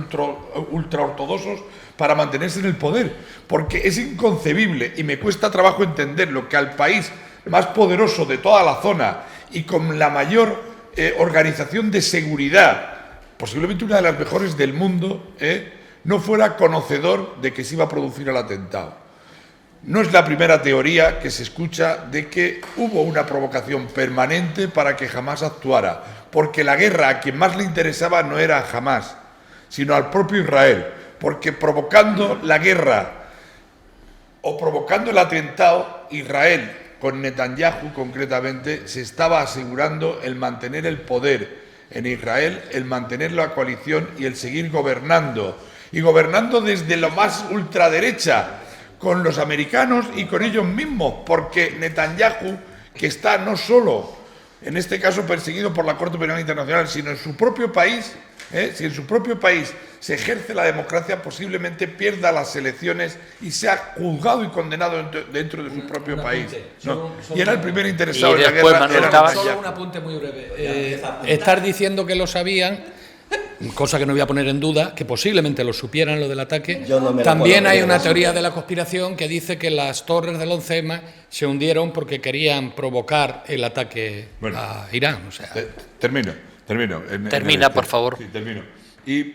ultraortodoxos para mantenerse en el poder. Porque es inconcebible, y me cuesta trabajo entenderlo, que al país más poderoso de toda la zona y con la mayor organización de seguridad, posiblemente una de las mejores del mundo, no fuera conocedor de que se iba a producir el atentado. No es la primera teoría que se escucha de que hubo una provocación permanente para que Hamás actuara, porque la guerra a quien más le interesaba no era a Hamás, sino al propio Israel, porque provocando la guerra o provocando el atentado, Israel, con Netanyahu concretamente, se estaba asegurando el mantener el poder en Israel, el mantener la coalición y el seguir gobernando, y gobernando desde lo más ultraderecha, con los americanos y con ellos mismos, porque Netanyahu, que está no solo, en este caso, perseguido por la Corte Penal Internacional, sino en su propio país, si en su propio país se ejerce la democracia, posiblemente pierda las elecciones y sea juzgado y condenado dentro de su propio país. ¿No? Y era el primer interesado en la guerra. Solo un apunte muy breve. Estar diciendo que lo sabían, cosa que no voy a poner en duda, que posiblemente lo supieran lo del ataque. También hay una teoría de la conspiración que dice que las torres del 11M se hundieron porque querían provocar el ataque a Irán. O sea. Termino. Termina, por favor. Sí, termino. Y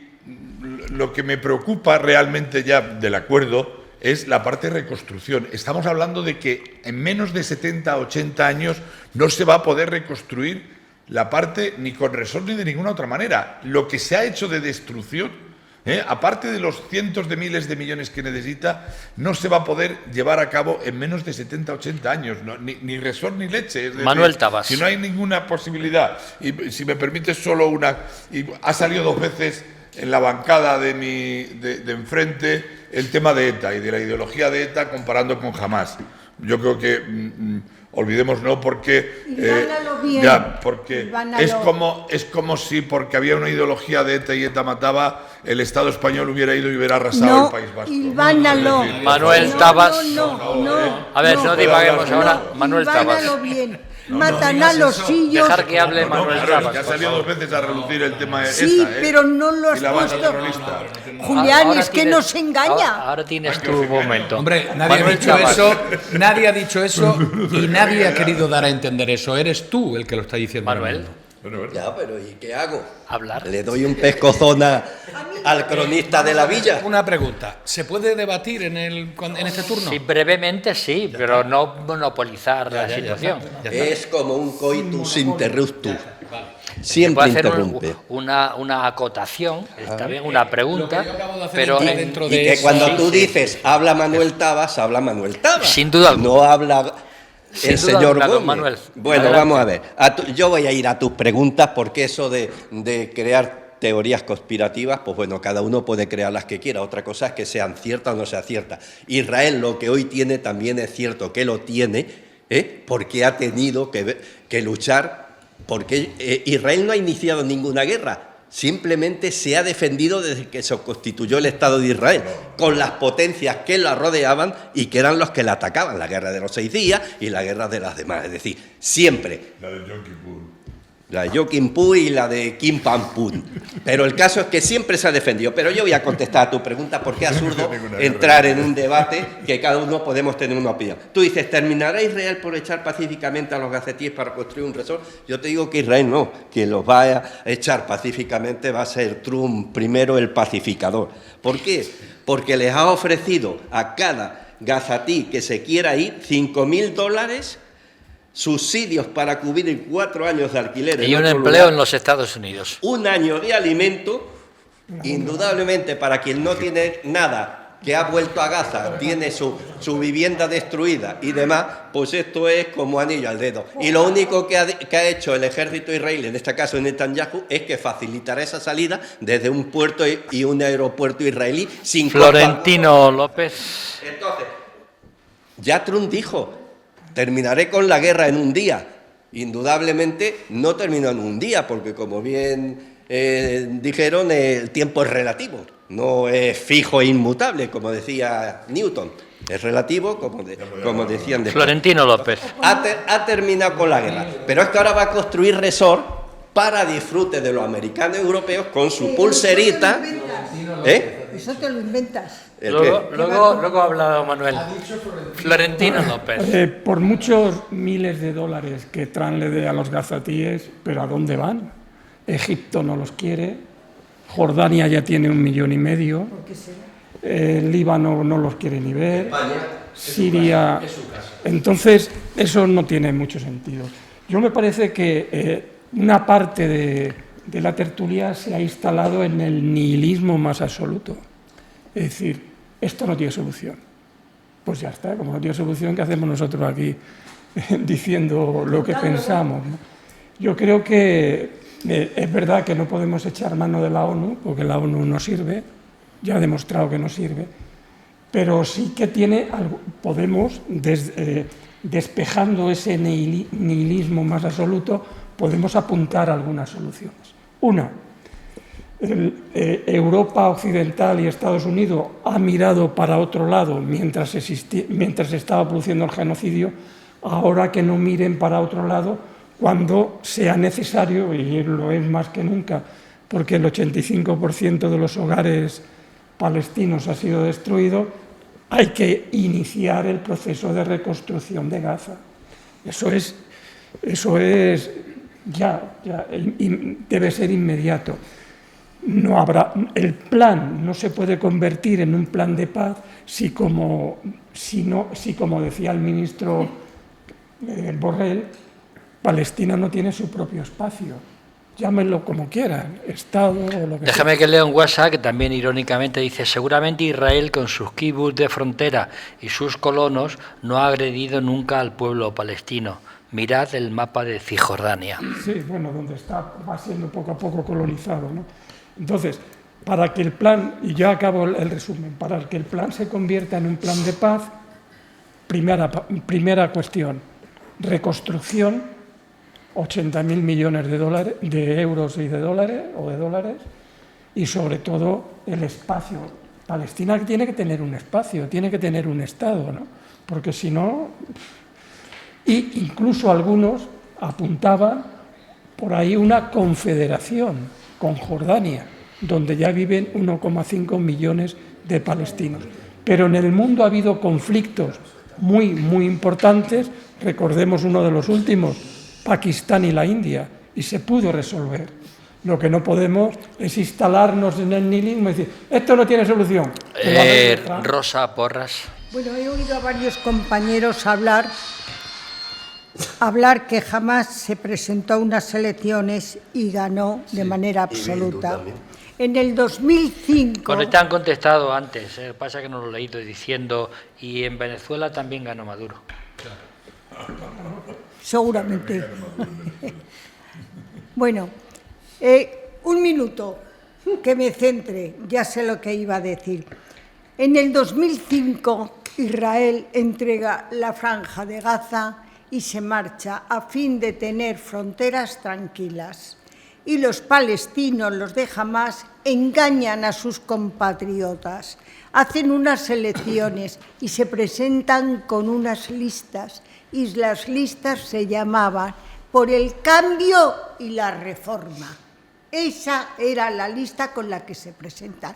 lo que me preocupa realmente ya del acuerdo es la parte de reconstrucción. Estamos hablando de que en menos de 70, 80 años no se va a poder reconstruir la parte ni con resort ni de ninguna otra manera. Lo que se ha hecho de destrucción, aparte de los cientos de miles de millones que necesita, no se va a poder llevar a cabo en menos de 70, 80 años, ¿no? Ni resort ni leche. Es decir, Manuel Tabas. Si no hay ninguna posibilidad, y si me permites solo una, y ha salido dos veces en la bancada de enfrente el tema de ETA y de la ideología de ETA comparando con Hamás. Yo creo que olvidémonos, porque es como si porque había una ideología de ETA y ETA mataba, el Estado español hubiera ido y hubiera arrasado el País Vasco. Manuel Tabas. A ver, no divaguemos ahora. Manuel Tabas. Matan a los sillos. Dejar que hable Manuel Tabas. Ya salió dos veces a relucir el tema de ETA. Sí, pero no lo has puesto. Julián, es que nos engaña. Ahora tienes tu momento. Hombre, nadie ha dicho eso y nadie ha querido dar a entender eso. Eres tú el que lo está diciendo. Manuel. Ya, pero ¿y qué hago? Hablar. ¿Le doy un pescozón al cronista de la villa? Una pregunta. ¿Se puede debatir en este turno? Sí, brevemente sí, pero no monopolizar la situación. Es como un coitus interruptus. Siempre puede hacer interrumpe. una acotación, está bien, una pregunta, pero Y que cuando tú dices, habla Manuel Tabas, habla Manuel Tabas. Sin duda alguna. No habla Sin el duda señor alguna, don Gómez. Manuel. Bueno, Adelante. vamos a ver. Yo voy a ir a tus preguntas porque eso de crear teorías conspirativas, pues bueno, cada uno puede crear las que quiera. Otra cosa es que sean ciertas o no sean ciertas. Israel lo que hoy tiene también es cierto que lo tiene, porque ha tenido que luchar, porque Israel no ha iniciado ninguna guerra. Simplemente se ha defendido desde que se constituyó el Estado de Israel, con las potencias que la rodeaban y que eran los que la atacaban, la guerra de los 6 días y la guerra de las demás. Es decir, siempre. La de Yom Kippur. La de Yom Kippur y la de Kim Pam-Pum. Pero el caso es que siempre se ha defendido. Pero yo voy a contestar a tu pregunta porque es absurdo entrar en un debate que cada uno podemos tener una opinión. Tú dices, ¿terminará Israel por echar pacíficamente a los gazetíes para construir un resort? Yo te digo que Israel no, quien los va a echar pacíficamente va a ser Trump primero, el pacificador. ¿Por qué? Porque les ha ofrecido a cada gazatí que se quiera ir $5.000 subsidios para cubrir 4 años de alquiler y un otro empleo lugar, en los Estados Unidos. un año de alimento, indudablemente para quien no tiene nada, que ha vuelto a Gaza, tiene su vivienda destruida y demás, pues esto es como anillo al dedo. Y lo único que ha hecho el ejército israelí, en este caso Netanyahu, es que facilitará esa salida desde un puerto y un aeropuerto israelí sin Florentino López. Entonces, ya Trump dijo, terminaré con la guerra en un día. Indudablemente no terminó en un día, porque como bien dijeron, el tiempo es relativo, no es fijo e inmutable, como decía Newton. Es relativo, como decían después. Florentino López. Ha terminado con la guerra, pero es que ahora va a construir resort para disfrute de los americanos y europeos con su pulserita. Eso te lo inventas. Luego ha hablado Manuel. Florentino López. Por muchos miles de dólares que Trump le dé a los gazatíes, ¿pero a dónde van? Egipto no los quiere, Jordania ya tiene 1,5 millones, Líbano no los quiere ni ver, Siria. Entonces, eso no tiene mucho sentido. Yo me parece que una parte de la tertulia se ha instalado en el nihilismo más absoluto. Es decir, esto no tiene solución. Pues ya está, como no tiene solución, ¿qué hacemos nosotros aquí diciendo lo que pensamos, ¿no? Yo creo que es verdad que no podemos echar mano de la ONU, porque la ONU no sirve, ya ha demostrado que no sirve, pero sí que podemos, despejando ese nihilismo más absoluto, podemos apuntar algunas soluciones. Una, Europa Occidental y Estados Unidos ha mirado para otro lado mientras estaba produciendo el genocidio, ahora que no miren para otro lado cuando sea necesario, y lo es más que nunca, porque el 85% de los hogares palestinos ha sido destruido, hay que iniciar el proceso de reconstrucción de Gaza. Eso es ya debe ser inmediato. El plan no se puede convertir en un plan de paz si como decía el ministro Borrell, Palestina no tiene su propio espacio. Llámenlo como quieran, Estado o lo que sea. Déjame que lea un WhatsApp que también irónicamente dice: seguramente Israel con sus kibbutz de frontera y sus colonos no ha agredido nunca al pueblo palestino. Mirad el mapa de Cisjordania. Sí, bueno, donde va siendo poco a poco colonizado, ¿no? Entonces, para que el plan, y ya acabo el resumen, para que el plan se convierta en un plan de paz, primera cuestión, reconstrucción, 80.000 millones de euros y de dólares, y sobre todo el espacio. Palestina tiene que tener un espacio, tiene que tener un Estado, ¿no? Porque si no... Y incluso algunos apuntaban por ahí una confederación con Jordania, donde ya viven 1,5 millones de palestinos. Pero en el mundo ha habido conflictos muy, muy importantes, recordemos uno de los últimos, Pakistán y la India, y se pudo resolver. Lo que no podemos es instalarnos en el nihilismo y decir, esto no tiene solución. Rosa Porras. Bueno, he oído a varios compañeros hablar hablar que jamás se presentó a unas elecciones y ganó de manera absoluta. En el 2005... Te han contestado antes, pasa que no lo he leído, diciendo, y en Venezuela también ganó Maduro. Seguramente. Bueno, un minuto, que me centre, ya sé lo que iba a decir. En el 2005, Israel entrega la Franja de Gaza y se marcha a fin de tener fronteras tranquilas. Y los palestinos, los de Hamás, engañan a sus compatriotas, hacen unas elecciones y se presentan con unas listas, y las listas se llamaban Por el Cambio y la Reforma. Esa era la lista con la que se presentan.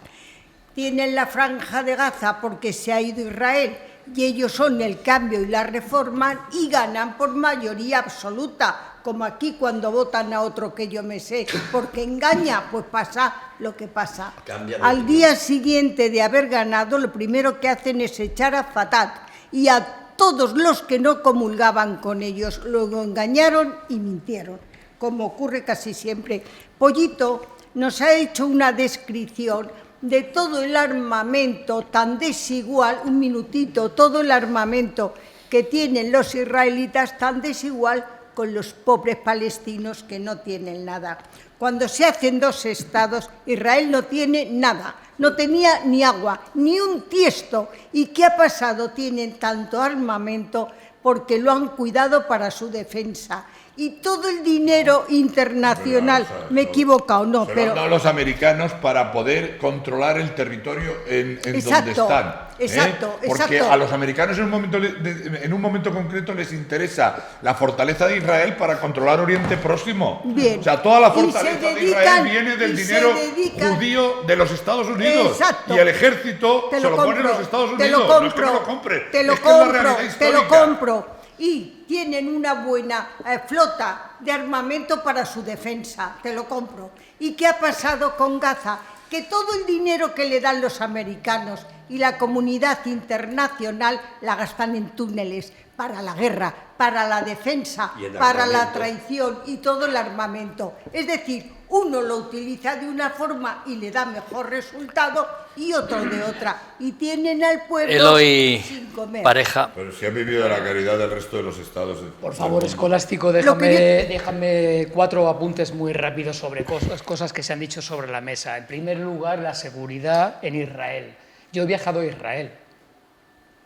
Tienen la Franja de Gaza porque se ha ido Israel, y ellos son el Cambio y la Reforma y ganan por mayoría absoluta, como aquí cuando votan a otro que yo me sé, porque engaña, pues pasa lo que pasa. Al día siguiente de haber ganado, lo primero que hacen es echar a Fatah y a todos los que no comulgaban con ellos. Luego engañaron y mintieron, como ocurre casi siempre. Pollito nos ha hecho una descripción de todo el armamento tan desigual, un minutito, todo el armamento que tienen los israelitas tan desigual con los pobres palestinos que no tienen nada. Cuando se hacen dos estados, Israel no tiene nada, no tenía ni agua, ni un tiesto. ¿Y qué ha pasado? Tienen tanto armamento porque lo han cuidado para su defensa. Y todo el dinero internacional, me he equivocado, no, pero... han dado los americanos para poder controlar el territorio en donde están. Exacto, porque a los americanos en un momento concreto les interesa la fortaleza de Israel para controlar Oriente Próximo. Bien. O sea, toda la fortaleza de Israel viene del dinero judío de los Estados Unidos. Exacto. Y el ejército se lo ponen los Estados Unidos. Te lo compro, no es que me lo compre, te lo es que es la compro, realidad te lo histórica. compro. Y tienen una buena flota de armamento para su defensa, te lo compro. ¿Y qué ha pasado con Gaza? Que todo el dinero que le dan los americanos y la comunidad internacional la gastan en túneles para la guerra, para la defensa, para la traición y todo el armamento. Es decir, uno lo utiliza de una forma y le da mejor resultado y otro de otra. Y tienen al pueblo sin comer. Pareja. Pero si han vivido de la caridad del resto de los estados. Por favor, Escolástico, déjame 4 apuntes muy rápidos sobre cosas que se han dicho sobre la mesa. En primer lugar, la seguridad en Israel. Yo he viajado a Israel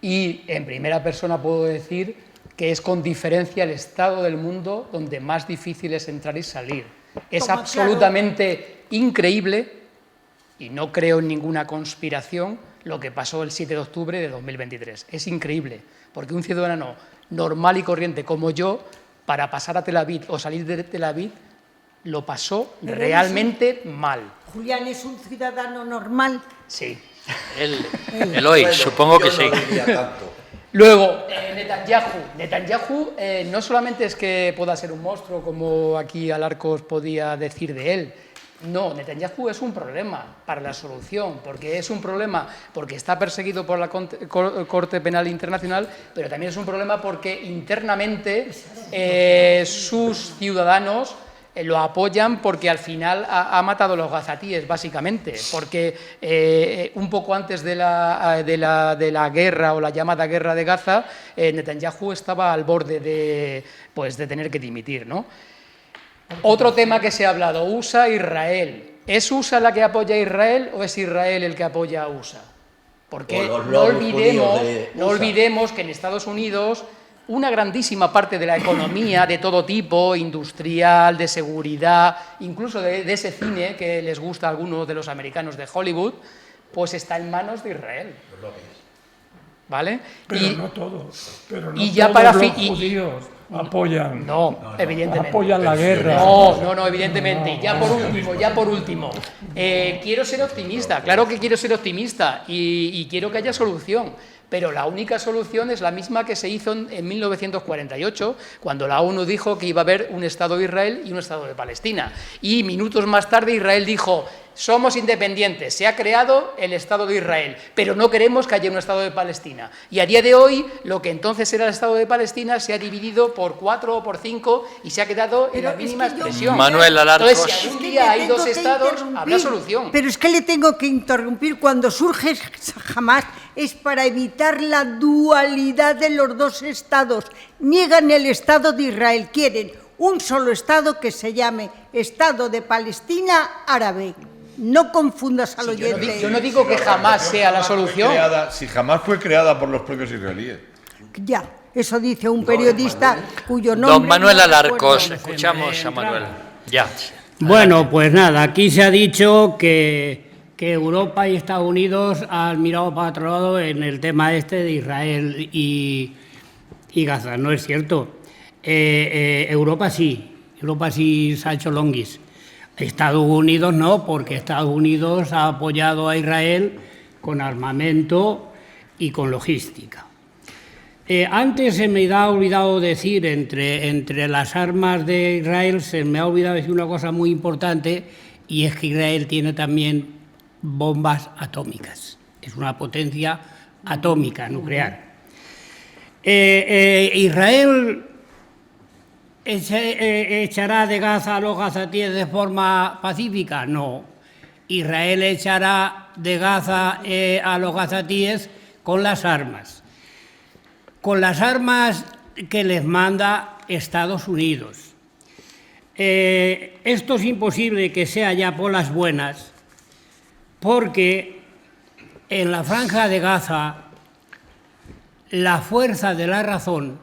y en primera persona puedo decir que es con diferencia el estado del mundo donde más difícil es entrar y salir. Es absolutamente increíble, y no creo en ninguna conspiración, lo que pasó el 7 de octubre de 2023. Es increíble, porque un ciudadano normal y corriente como yo, para pasar a Tel Aviv o salir de Tel Aviv, lo pasó realmente mal. Julián es un ciudadano normal. Sí. Eloy, supongo que sí. Luego, Netanyahu no solamente es que pueda ser un monstruo, como aquí Alarcos podía decir de él. No, Netanyahu es un problema para la solución, porque es un problema porque está perseguido por la Corte Penal Internacional, pero también es un problema porque internamente sus ciudadanos lo apoyan porque al final ha matado a los gazatíes, básicamente, porque un poco antes de la guerra o la llamada guerra de Gaza, Netanyahu estaba al borde de tener que dimitir, ¿no? Otro tema que se ha hablado, USA-Israel. ¿Es USA la que apoya a Israel o es Israel el que apoya a USA? Porque no olvidemos que en Estados Unidos una grandísima parte de la economía de todo tipo, industrial, de seguridad, incluso de ese cine que les gusta a algunos de los americanos de Hollywood, pues está en manos de Israel. ¿Vale? Pero no todos. Pero no ya todos para los judíos apoyan. No, evidentemente. Apoyan la guerra. No, evidentemente. Y ya por último, quiero ser optimista. Claro que quiero ser optimista y quiero que haya solución. Pero la única solución es la misma que se hizo en 1948, cuando la ONU dijo que iba a haber un Estado de Israel y un Estado de Palestina. Y minutos más tarde Israel dijo: somos independientes, se ha creado el Estado de Israel, pero no queremos que haya un Estado de Palestina. Y a día de hoy, lo que entonces era el Estado de Palestina se ha dividido por 4 o por 5 y se ha quedado en la mínima expresión. Manuel Alarcos. Entonces, si algún día hay dos estados, habrá solución. Pero es que le tengo que interrumpir. Cuando surge Hamás es para evitar la dualidad de los dos estados. Niegan el Estado de Israel, quieren un solo Estado que se llame Estado de Palestina Árabe. No confundas al oyente. Yo no digo que jamás sea la solución. Si jamás fue creada por los propios israelíes. Ya, eso dice un periodista cuyo nombre... Don Manuel no Alarcos, recuerdo. escuchamos a Manuel. Ya. Bueno, pues nada, aquí se ha dicho que Europa y Estados Unidos han mirado para otro lado en el tema este de Israel y Gaza. No es cierto. Europa sí se ha hecho longuis. Estados Unidos no, porque Estados Unidos ha apoyado a Israel con armamento y con logística. Antes se me ha olvidado decir, entre las armas de Israel, se me ha olvidado decir una cosa muy importante, y es que Israel tiene también bombas atómicas. Es una potencia atómica, nuclear. Israel echará de Gaza a los gazatíes de forma pacífica. No. Israel echará de Gaza a los gazatíes con las armas. Con las armas que les manda Estados Unidos. Esto es imposible que sea ya por las buenas, porque en la franja de Gaza la fuerza de la razón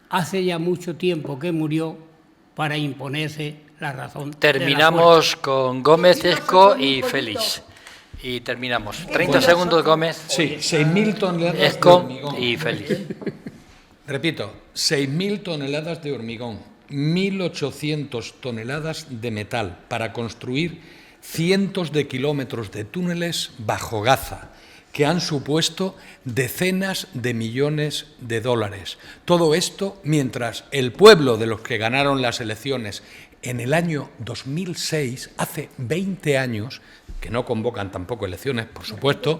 hace ya mucho tiempo que murió para imponerse la razón. Terminamos con Gómez, Esco y Félix. Y terminamos. 30 segundos, Gómez. Sí, 6.000 toneladas Esco de hormigón. y Félix. Repito, 6.000 toneladas de hormigón, 1.800 toneladas de metal para construir cientos de kilómetros de túneles bajo Gaza, que han supuesto decenas de millones de dólares. Todo esto mientras el pueblo de los que ganaron las elecciones en el año 2006, hace 20 años, que no convocan tampoco elecciones, por supuesto,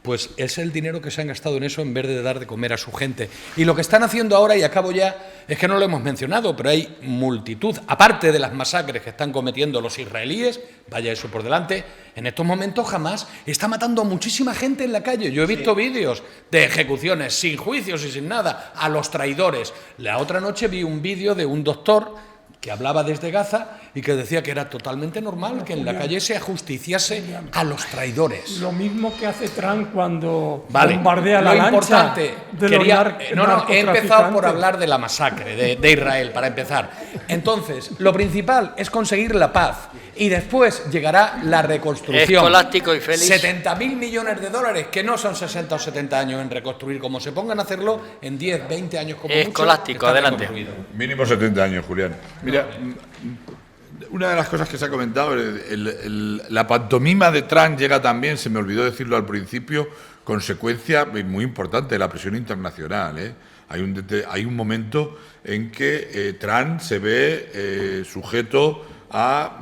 pues es el dinero que se han gastado en eso en vez de dar de comer a su gente. Y lo que están haciendo ahora, y acabo ya, es que no lo hemos mencionado, pero hay multitud, aparte de las masacres que están cometiendo los israelíes, vaya eso por delante, en estos momentos Hamás está matando a muchísima gente en la calle. Yo he visto vídeos de ejecuciones sin juicios y sin nada, a los traidores. La otra noche vi un vídeo de un doctor que hablaba desde Gaza y que decía que era totalmente normal que en la calle se ajusticiase a los traidores. Lo mismo que hace Trump cuando Vale, bombardea lo la lancha importante, de los he empezado por hablar de la masacre de Israel, para empezar. Entonces, lo principal es conseguir la paz y después llegará la reconstrucción. Escolástico y Félix. 70.000 millones de dólares, que no son 60 o 70 años en reconstruir, como se pongan a hacerlo en 10, 20 años como Escolástico, mucho, adelante. Mínimo 70 años, Julián. Mira, una de las cosas que se ha comentado, la pantomima de Trump llega también, se me olvidó decirlo al principio, consecuencia muy importante de la presión internacional, ¿eh? Hay un momento en que Trump se ve sujeto a,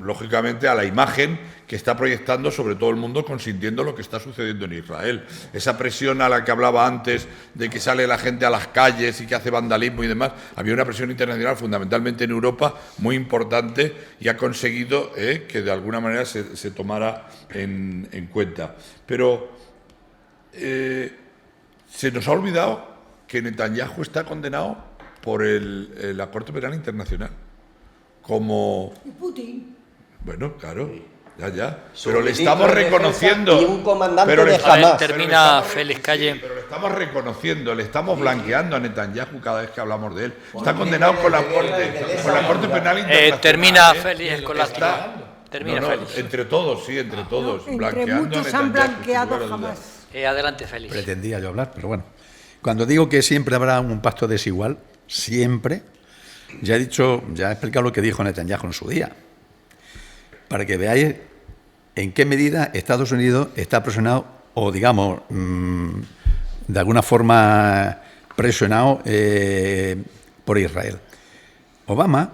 lógicamente, a la imagen que está proyectando sobre todo el mundo, consintiendo lo que está sucediendo en Israel. Esa presión a la que hablaba antes, de que sale la gente a las calles y que hace vandalismo y demás, había una presión internacional, fundamentalmente en Europa, muy importante, y ha conseguido que de alguna manera se tomara en cuenta. Pero se nos ha olvidado que Netanyahu está condenado por la Corte Penal Internacional. Como... Putin. Bueno, claro, ya. Pero le estamos reconociendo. Y un comandante de Hamás. Termina Félix Calle. Pero le estamos reconociendo, le estamos blanqueando a Netanyahu cada vez que hablamos de él. Está condenado por la Corte Penal Internacional. Termina Félix Escolástico. Termina Félix. Entre todos, sí, entre todos. Entre muchos han blanqueado Hamás. Adelante, Félix. Pretendía yo hablar, pero bueno. Cuando digo que siempre habrá un pacto desigual, siempre, ya he explicado lo que dijo Netanyahu en su día, para que veáis en qué medida Estados Unidos está presionado, o digamos, de alguna forma presionado por Israel. Obama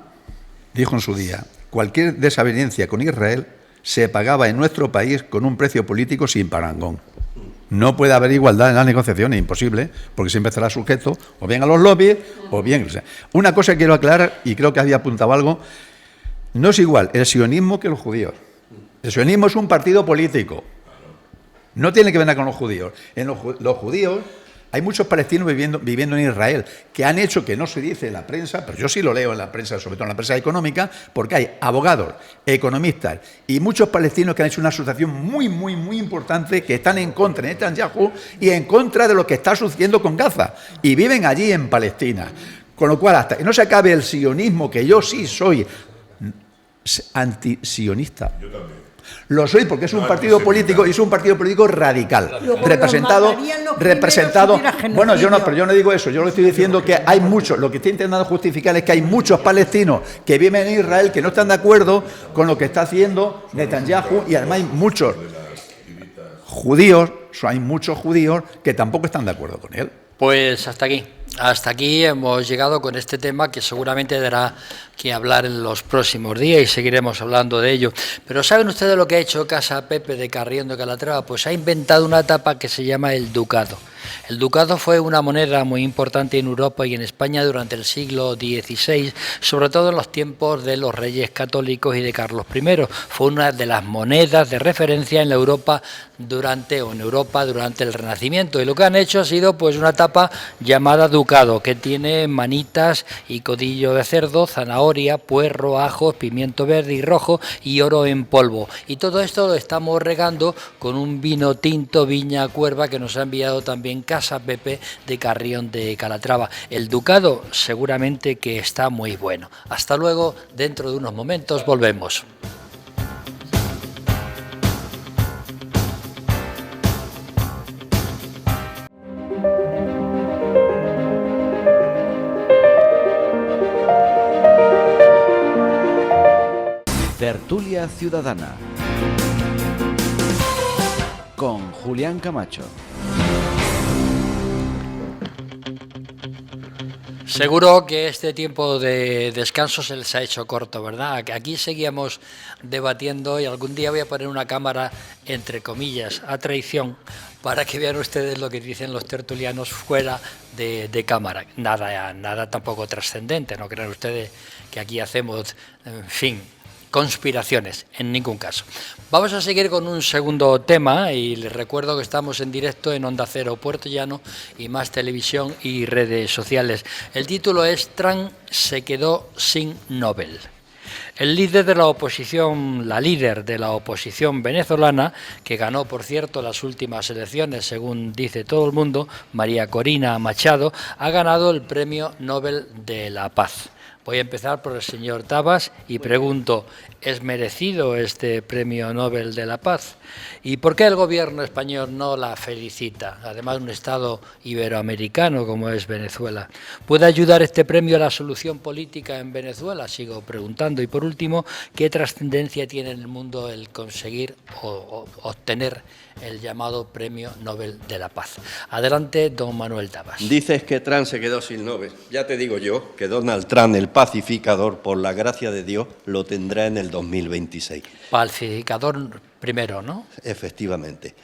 dijo en su día: cualquier desavenencia con Israel se pagaba en nuestro país con un precio político sin parangón. No puede haber igualdad en las negociaciones, imposible, porque siempre estará sujeto o bien a los lobbies o bien... O sea, una cosa que quiero aclarar, y creo que había apuntado algo, no es igual el sionismo que los judíos. El sionismo es un partido político, no tiene que ver con los judíos. En los judíos hay muchos palestinos viviendo en Israel que han hecho, que no se dice en la prensa, pero yo sí lo leo en la prensa, sobre todo en la prensa económica, porque hay abogados, economistas y muchos palestinos que han hecho una asociación muy importante, que están en contra de Netanyahu y en contra de lo que está sucediendo con Gaza, y viven allí en Palestina. Con lo cual, hasta que no se acabe el sionismo, que yo sí soy antisionista. Yo también. Lo soy porque es un partido político, y es un partido político radical, representado. Bueno, pero yo no digo eso, yo lo estoy diciendo que hay muchos, lo que estoy intentando justificar es que hay muchos palestinos que viven en Israel que no están de acuerdo con lo que está haciendo Netanyahu, y además hay muchos judíos, hay muchos judíos que tampoco están de acuerdo con él. Pues hasta aquí. Hasta aquí hemos llegado con este tema, que seguramente dará que hablar en los próximos días y seguiremos hablando de ello. Pero ¿saben ustedes lo que ha hecho Casa Pepe de Carrión de Calatrava? Pues ha inventado una tapa que se llama el ducado. El ducado fue una moneda muy importante en Europa y en España durante el siglo XVI, sobre todo en los tiempos de los reyes católicos y de Carlos I. Fue una de las monedas de referencia en Europa durante el Renacimiento, y lo que han hecho ha sido pues una tapa llamada ducado, que tiene manitas y codillo de cerdo, zanahoria, puerro, ajos, pimiento verde y rojo y oro en polvo. Y todo esto lo estamos regando con un vino tinto Viña Cuerva que nos ha enviado también Casa Pepe de Carrión de Calatrava. El ducado seguramente que está muy bueno. Hasta luego, dentro de unos momentos volvemos. Tertulia Ciudadana con Julián Camacho. Seguro que este tiempo de descanso se les ha hecho corto, ¿verdad? Aquí seguíamos debatiendo, y algún día voy a poner una cámara, entre comillas, a traición, para que vean ustedes lo que dicen los tertulianos fuera de cámara. Nada tampoco trascendente, no crean ustedes que aquí hacemos, en fin, conspiraciones, en ningún caso. Vamos a seguir con un segundo tema, y les recuerdo que estamos en directo en Onda Cero Puerto Llano y Más Televisión y redes sociales. El título es Trump se quedó sin Nobel. El líder de la oposición, la líder de la oposición venezolana, que ganó, por cierto, las últimas elecciones, según dice todo el mundo, María Corina Machado, ha ganado el Premio Nobel de la Paz. Voy a empezar por el señor Tabas y pregunto, ¿es merecido este Premio Nobel de la Paz? ¿Y por qué el gobierno español no la felicita? Además, un Estado iberoamericano como es Venezuela. ¿Puede ayudar este premio a la solución política en Venezuela? Sigo preguntando. Y por último, ¿qué trascendencia tiene en el mundo el conseguir o obtener el llamado Premio Nobel de la Paz? Adelante, don Manuel Tabas. Dices que Trump se quedó sin Nobel. Ya te digo yo que Donald Trump, el pacificador, por la gracia de Dios, lo tendrá en el 2026. Pacificador primero, ¿no? Efectivamente,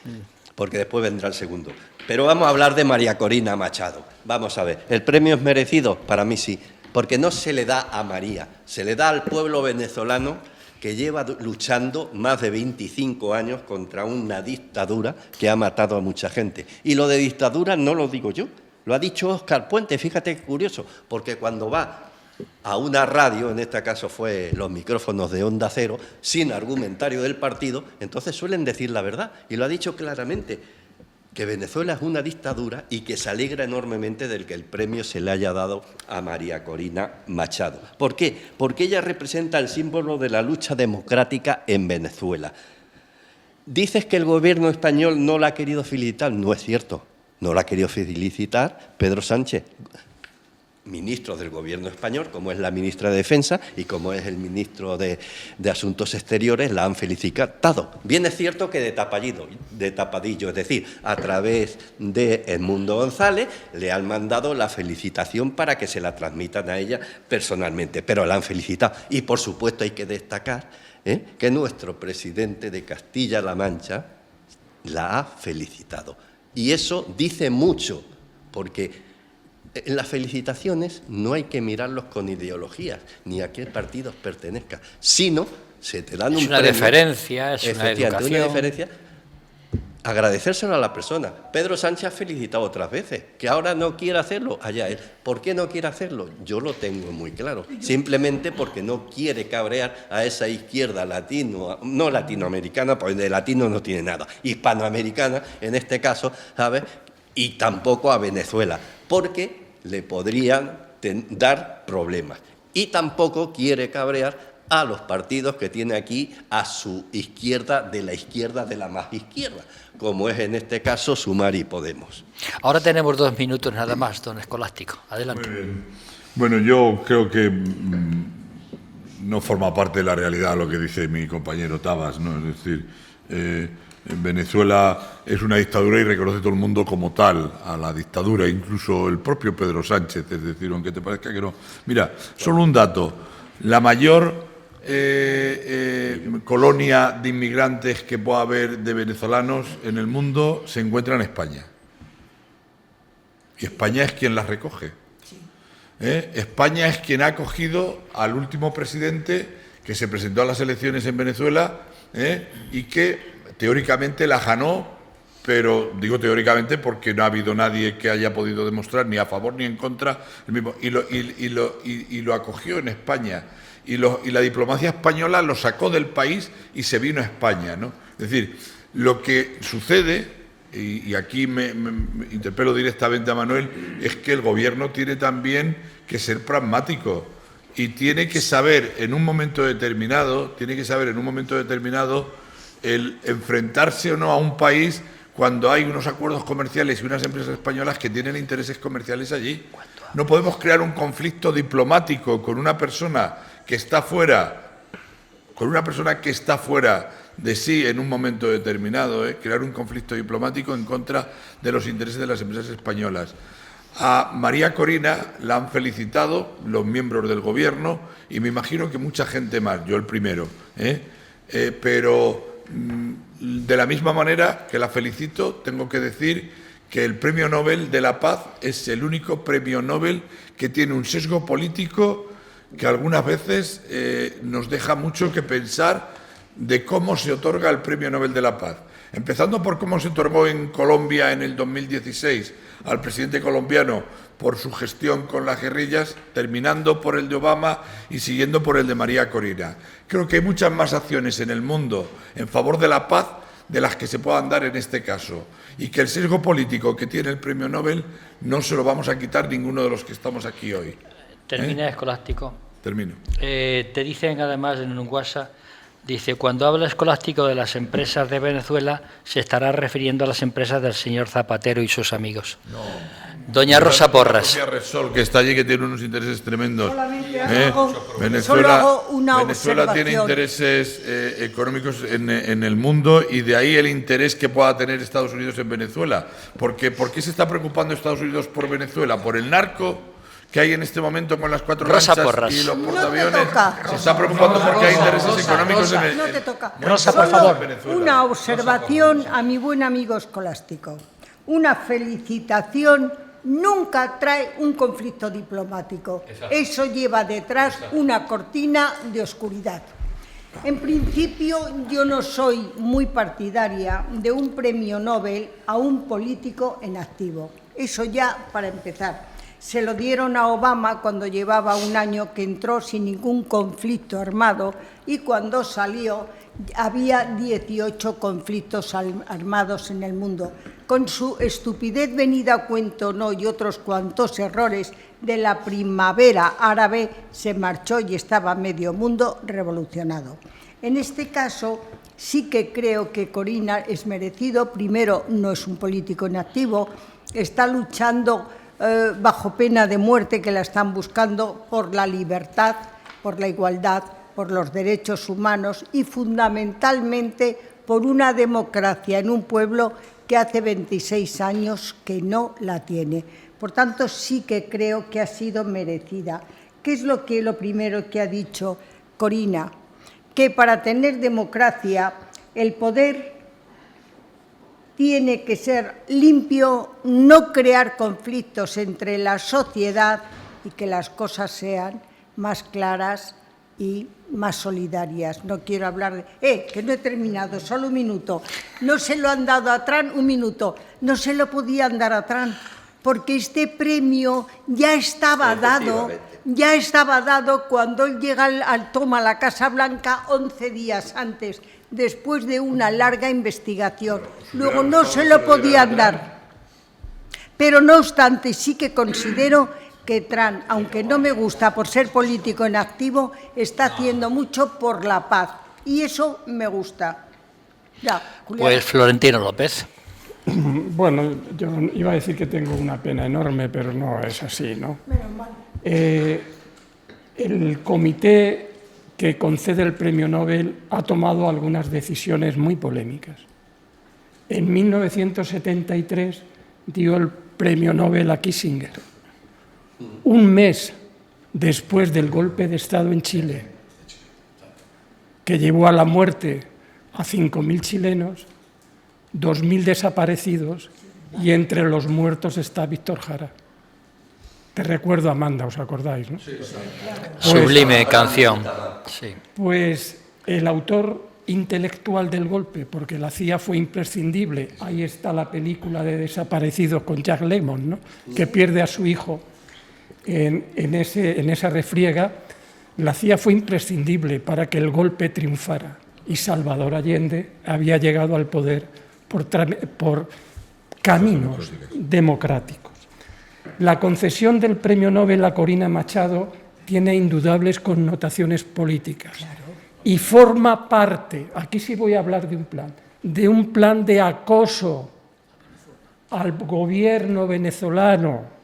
porque después vendrá el segundo. Pero vamos a hablar de María Corina Machado. Vamos a ver, ¿el premio es merecido? Para mí sí, porque no se le da a María, se le da al pueblo venezolano, que lleva luchando más de 25 años contra una dictadura que ha matado a mucha gente. Y lo de dictadura no lo digo yo, lo ha dicho Óscar Puente. Fíjate qué curioso, porque cuando va a una radio, en este caso fue los micrófonos de Onda Cero, sin argumentario del partido, entonces suelen decir la verdad, y lo ha dicho claramente, que Venezuela es una dictadura y que se alegra enormemente del que el premio se le haya dado a María Corina Machado. ¿Por qué? Porque ella representa el símbolo de la lucha democrática en Venezuela. Dices que el gobierno español no la ha querido felicitar. No es cierto, no la ha querido felicitar Pedro Sánchez, ministro del gobierno español, como es la ministra de Defensa y como es el ministro de Asuntos Exteriores, la han felicitado. Bien es cierto que de tapadillo, es decir, a través de Edmundo González, le han mandado la felicitación para que se la transmitan a ella personalmente, pero la han felicitado. Y, por supuesto, hay que destacar que nuestro presidente de Castilla-La Mancha la ha felicitado. Y eso dice mucho, porque en las felicitaciones no hay que mirarlos con ideologías, ni a qué partidos pertenezcan, sino se te dan un premio. Es una deferencia, es una educación. Una deferencia. Agradecérselo a la persona. Pedro Sánchez ha felicitado otras veces, que ahora no quiere hacerlo, allá él. ¿Por qué no quiere hacerlo? Yo lo tengo muy claro. Simplemente porque no quiere cabrear a esa izquierda no latinoamericana, porque de latino no tiene nada, hispanoamericana en este caso, ¿sabes? Y tampoco a Venezuela, porque le podrían dar problemas. Y tampoco quiere cabrear a los partidos que tiene aquí a su izquierda de la más izquierda, como es en este caso Sumar y Podemos. Ahora tenemos 2 minutos nada más, don Escolástico. Adelante. Muy bien. Bueno, yo creo que no forma parte de la realidad lo que dice mi compañero Tabas, ¿no? Es decir, en Venezuela es una dictadura y reconoce todo el mundo como tal a la dictadura, incluso el propio Pedro Sánchez, es decir, aunque te parezca que no. Mira, solo un dato. La mayor colonia de inmigrantes que pueda haber de venezolanos en el mundo se encuentra en España. Y España es quien las recoge. España es quien ha acogido al último presidente que se presentó a las elecciones en Venezuela y que teóricamente la ganó, pero digo teóricamente porque no ha habido nadie que haya podido demostrar ni a favor ni en contra el mismo, y lo acogió en España. Y la diplomacia española lo sacó del país y se vino a España, ¿no? Es decir, lo que sucede, y aquí me interpelo directamente a Manuel, es que el gobierno tiene también que ser pragmático y tiene que saber en un momento determinado, el enfrentarse o no a un país cuando hay unos acuerdos comerciales y unas empresas españolas que tienen intereses comerciales allí. No podemos crear un conflicto diplomático con una persona que está fuera, de sí en un momento determinado, crear un conflicto diplomático en contra de los intereses de las empresas españolas. A María Corina la han felicitado los miembros del Gobierno y me imagino que mucha gente más, yo el primero, pero de la misma manera que la felicito, tengo que decir que el Premio Nobel de la Paz es el único premio Nobel que tiene un sesgo político que algunas veces nos deja mucho que pensar de cómo se otorga el Premio Nobel de la Paz. Empezando por cómo se otorgó en Colombia en el 2016 al presidente colombiano por su gestión con las guerrillas, terminando por el de Obama y siguiendo por el de María Corina. Creo que hay muchas más acciones en el mundo en favor de la paz de las que se puedan dar en este caso, y que el sesgo político que tiene el Premio Nobel no se lo vamos a quitar ninguno de los que estamos aquí hoy. Termina, Escolástico. Termino. Te dicen además en un WhatsApp, dice, cuando habla Escolástico de las empresas de Venezuela, se estará refiriendo a las empresas del señor Zapatero y sus amigos. No. Doña Rosa Porras. Repsol, que está allí, que tiene unos intereses tremendos. Solo una Venezuela tiene intereses económicos en el mundo y de ahí el interés que pueda tener Estados Unidos en Venezuela. ¿Por qué se está preocupando Estados Unidos por Venezuela? ¿Por el narco que hay en este momento con las 4 lanchas y los portaaviones? Se está preocupando porque hay intereses económicos en Venezuela. No te toca. Rosa, por favor. Una observación a mi buen amigo Escolástico. Una felicitación nunca trae un conflicto diplomático. Eso lleva detrás una cortina de oscuridad. En principio, yo no soy muy partidaria de un premio Nobel a un político en activo. Eso ya para empezar. Se lo dieron a Obama cuando llevaba un año que entró sin ningún conflicto armado y cuando salió había 18 conflictos armados en el mundo. Con su estupidez venida a cuento no y otros cuantos errores de la primavera árabe se marchó y estaba medio mundo revolucionado. En este caso sí que creo que Corina es merecido. Primero, no es un político inactivo, está luchando bajo pena de muerte, que la están buscando por la libertad, por la igualdad, por los derechos humanos y fundamentalmente por una democracia en un pueblo que hace 26 años que no la tiene. Por tanto, sí que creo que ha sido merecida. ¿Qué es lo primero que ha dicho Corina? Que para tener democracia el poder tiene que ser limpio, no crear conflictos entre la sociedad y que las cosas sean más claras y más solidarias. No quiero hablar de... que no he terminado, solo un minuto. No se lo han dado a Trump, un minuto. No se lo podían dar a Trump, porque este premio ya estaba dado cuando él toma la Casa Blanca 11 días antes, después de una larga investigación. Luego no se lo podían dar. Pero no obstante, sí que considero que Trump, aunque no me gusta por ser político en activo, está haciendo mucho por la paz. Y eso me gusta. Ya, pues Florentino López. Bueno, yo iba a decir que tengo una pena enorme, pero no es así, ¿no? Menos mal. El comité que concede el premio Nobel ha tomado algunas decisiones muy polémicas. En 1973 dio el premio Nobel a Kissinger. Un mes después del golpe de Estado en Chile, que llevó a la muerte a 5.000 chilenos, 2.000 desaparecidos, y entre los muertos está Víctor Jara. Te recuerdo, Amanda, ¿os acordáis, no? Sí, sublime canción. Sí. Pues el autor intelectual del golpe, porque la CIA fue imprescindible, ahí está la película de Desaparecidos con Jack Lemmon, ¿no? Que pierde a su hijo en esa refriega. La CIA fue imprescindible para que el golpe triunfara, y Salvador Allende había llegado al poder por caminos democráticos. La concesión del premio Nobel a Corina Machado tiene indudables connotaciones políticas y forma parte, aquí sí voy a hablar de un plan de acoso al gobierno venezolano,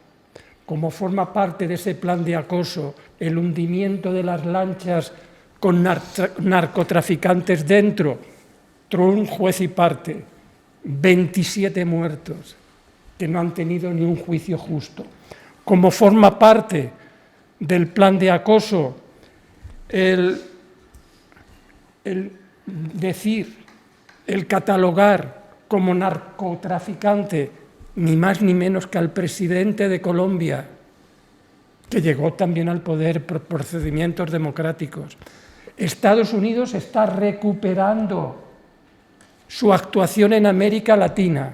como forma parte de ese plan de acoso el hundimiento de las lanchas con narcotraficantes dentro, Trump, juez y parte, 27 muertos que no han tenido ni un juicio justo. Como forma parte del plan de acoso el catalogar como narcotraficante ni más ni menos que al presidente de Colombia, que llegó también al poder por procedimientos democráticos. Estados Unidos está recuperando su actuación en América Latina,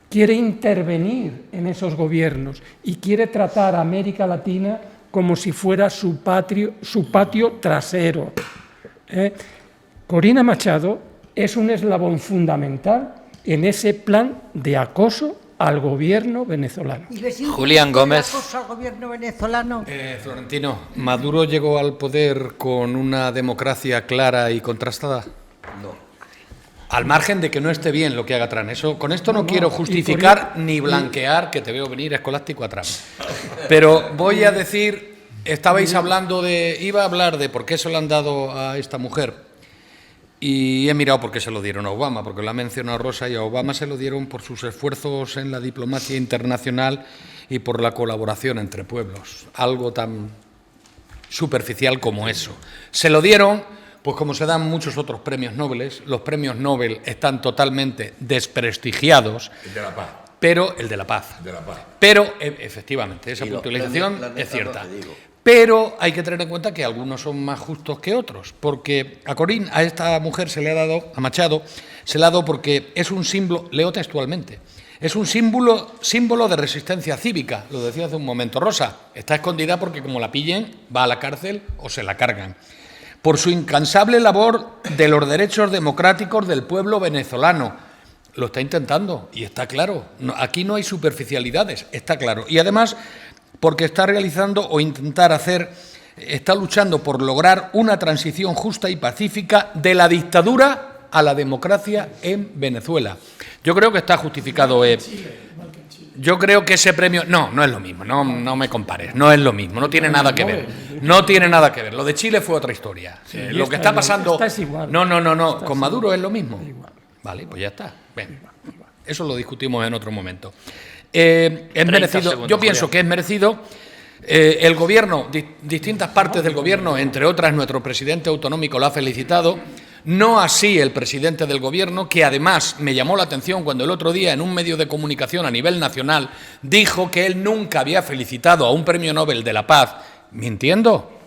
quiere intervenir en esos gobiernos y quiere tratar a América Latina como si fuera su patio trasero. Corina Machado es un eslabón fundamental en ese plan de acoso al gobierno venezolano. Julián Gómez. ¿Acoso al gobierno venezolano? Florentino, ¿Maduro llegó al poder con una democracia clara y contrastada? No. Al margen de que no esté bien lo que haga Trump. Con esto no quiero justificar ni blanquear, que te veo venir escolástico a Trump. Pero voy a decir, iba a hablar de por qué se lo han dado a esta mujer. Y he mirado por qué se lo dieron a Obama, porque lo ha mencionado Rosa, y a Obama se lo dieron por sus esfuerzos en la diplomacia internacional y por la colaboración entre pueblos. Algo tan superficial como eso. Se lo dieron... Pues como se dan muchos otros premios Nobel, los premios Nobel están totalmente desprestigiados. El de la paz. Pero el de la paz. De la paz. Pero, efectivamente, esa puntualización es cierta. Pero hay que tener en cuenta que algunos son más justos que otros, porque a esta mujer se le ha dado, a Machado, se le ha dado porque es un símbolo, leo textualmente, es un símbolo de resistencia cívica, lo decía hace un momento Rosa, está escondida porque como la pillen va a la cárcel o se la cargan. Por su incansable labor de los derechos democráticos del pueblo venezolano. Lo está intentando y está claro. Aquí no hay superficialidades, está claro. Y además, porque está realizando está luchando por lograr una transición justa y pacífica de la dictadura a la democracia en Venezuela. Yo creo que está justificado. Yo creo que ese premio... No es lo mismo, no me compares, no es lo mismo, no tiene nada que ver. No tiene nada que ver. Lo de Chile fue otra historia. Lo que está pasando... No, con Maduro es lo mismo. Vale, pues ya está. Ven. Eso lo discutimos en otro momento. Es merecido, yo pienso que es merecido. El gobierno, distintas partes del gobierno, entre otras nuestro presidente autonómico lo ha felicitado, No así el presidente del Gobierno, que además me llamó la atención cuando el otro día en un medio de comunicación a nivel nacional dijo que él nunca había felicitado a un premio Nobel de la Paz. ¿Mintiendo?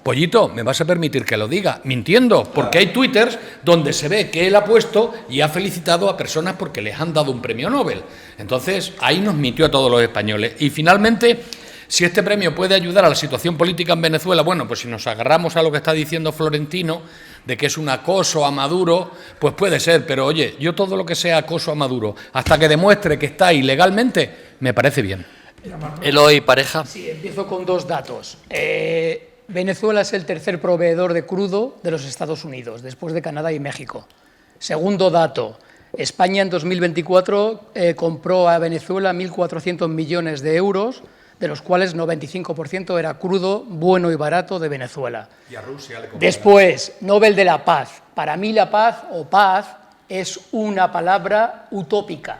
Pollito, ¿me vas a permitir que lo diga? Mintiendo, porque hay twitters donde se ve que él ha puesto y ha felicitado a personas porque les han dado un premio Nobel. Entonces, ahí nos mintió a todos los españoles. Y finalmente, si este premio puede ayudar a la situación política en Venezuela, bueno, pues si nos agarramos a lo que está diciendo Florentino, de que es un acoso a Maduro, pues puede ser, pero oye, yo todo lo que sea acoso a Maduro, hasta que demuestre que está ilegalmente, me parece bien. Eloy, pareja. Sí, empiezo con dos datos. Venezuela es el tercer proveedor de crudo de los Estados Unidos, después de Canadá y México. Segundo dato, España en 2024 compró a Venezuela 1.400 millones de euros, de los cuales 95% era crudo, bueno y barato de Venezuela. Y a Rusia le compró. Después, Nobel de la Paz. Para mí la paz o paz es una palabra utópica.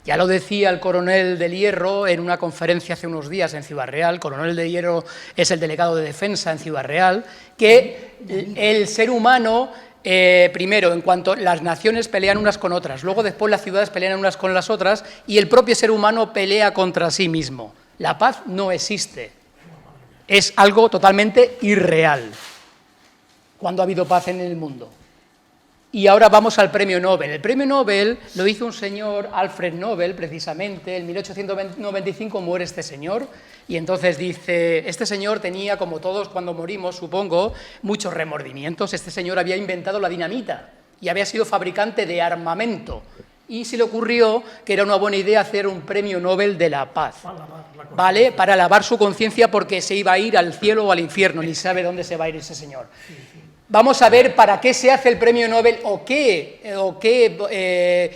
Ya lo decía el coronel del Hierro en una conferencia hace unos días en Ciudad Real. El coronel del Hierro es el delegado de defensa en Ciudad Real, que el ser humano, primero, en cuanto las naciones pelean unas con otras, luego después las ciudades pelean unas con las otras y el propio ser humano pelea contra sí mismo. La paz no existe. Es algo totalmente irreal. ¿Cuándo ha habido paz en el mundo? Y ahora vamos al premio Nobel. El premio Nobel lo hizo un señor, Alfred Nobel, precisamente. En 1895 muere este señor y entonces dice, este señor tenía, como todos cuando morimos, supongo, muchos remordimientos. Este señor había inventado la dinamita y había sido fabricante de armamento. Y se le ocurrió que era una buena idea hacer un premio Nobel de la Paz, ¿vale? Para lavar su conciencia porque se iba a ir al cielo o al infierno, ni sabe dónde se va a ir ese señor. Vamos a ver para qué se hace el premio Nobel o qué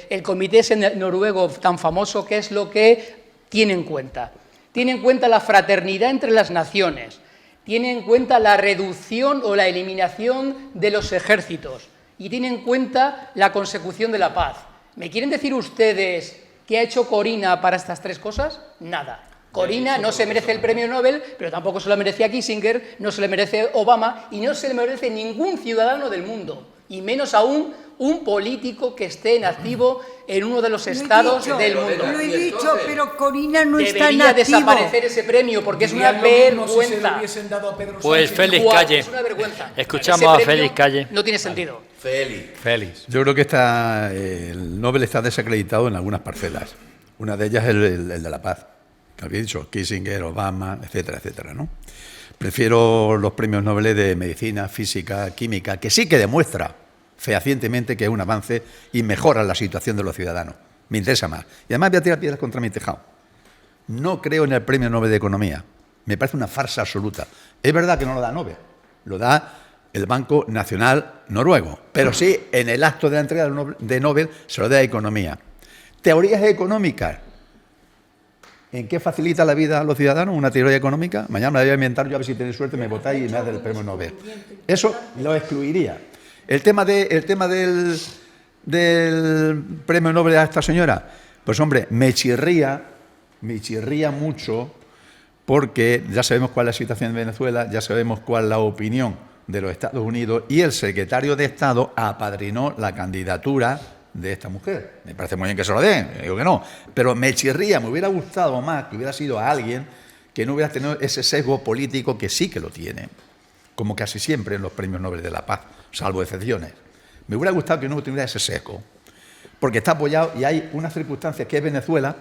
el comité noruego tan famoso, qué es lo que tiene en cuenta. Tiene en cuenta la fraternidad entre las naciones, tiene en cuenta la reducción o la eliminación de los ejércitos y tiene en cuenta la consecución de la paz. ¿Me quieren decir ustedes qué ha hecho Corina para estas tres cosas? Nada. Corina no se merece el premio Nobel, pero tampoco se lo merecía Kissinger, no se le merece Obama y no se le merece ningún ciudadano del mundo, y menos aún un político que esté en activo en uno de los estados del mundo. Lo he dicho, pero Corina no está en Debería activo. desaparecer ese premio porque es una vergüenza. Pues Félix Calle. Es una vergüenza. Escuchamos Ese a premio Félix Calle. No tiene sentido. Félix. Yo creo que el Nobel está desacreditado en algunas parcelas. Una de ellas es el de la paz, que había dicho Kissinger, Obama, etcétera, etcétera, ¿no? Prefiero los premios Nobel de medicina, física, química, que sí que demuestra fehacientemente que es un avance y mejora la situación de los ciudadanos. Me interesa más. Y además voy a tirar piedras contra mi tejado. No creo en el premio Nobel de Economía. Me parece una farsa absoluta. Es verdad que no lo da Nobel, lo da el Banco Nacional Noruego, pero sí en el acto de la entrega de Nobel se lo da Economía. Teorías económicas. ¿En qué facilita la vida a los ciudadanos una teoría económica? Mañana me la voy a inventar yo, a ver si tenéis suerte, me votáis y me hacen el premio Nobel. Eso lo excluiría. El tema del premio Nobel a esta señora, pues hombre, me chirría mucho, porque ya sabemos cuál es la situación en Venezuela, ya sabemos cuál es la opinión de los Estados Unidos, y el secretario de Estado apadrinó la candidatura de esta mujer. Me parece muy bien que se lo den, digo que no, pero me chirría, me hubiera gustado más que hubiera sido a alguien que no hubiera tenido ese sesgo político que sí que lo tiene, como casi siempre en los premios Nobel de la Paz, salvo excepciones. Me hubiera gustado que no tuviera ese sesgo, porque está apoyado y hay unas circunstancias que es Venezuela,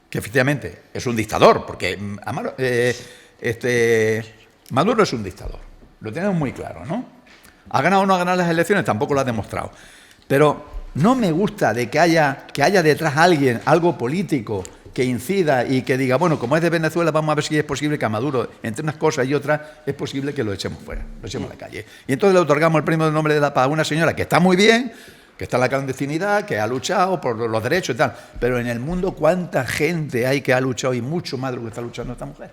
que efectivamente es un dictador, porque Maduro es un dictador, lo tenemos muy claro, ¿no? ¿Ha ganado o no ha ganado las elecciones? Tampoco lo ha demostrado. Pero no me gusta de que haya detrás alguien, algo político, que incida y que diga, bueno, como es de Venezuela, vamos a ver si es posible que a Maduro, entre unas cosas y otras, es posible que lo echemos fuera, lo echemos a la calle. Y entonces le otorgamos el premio del Nobel de la Paz a una señora que está muy bien, que está en la clandestinidad, que ha luchado por los derechos y tal, pero en el mundo, ¿cuánta gente hay que ha luchado y mucho más de lo que está luchando esta mujer?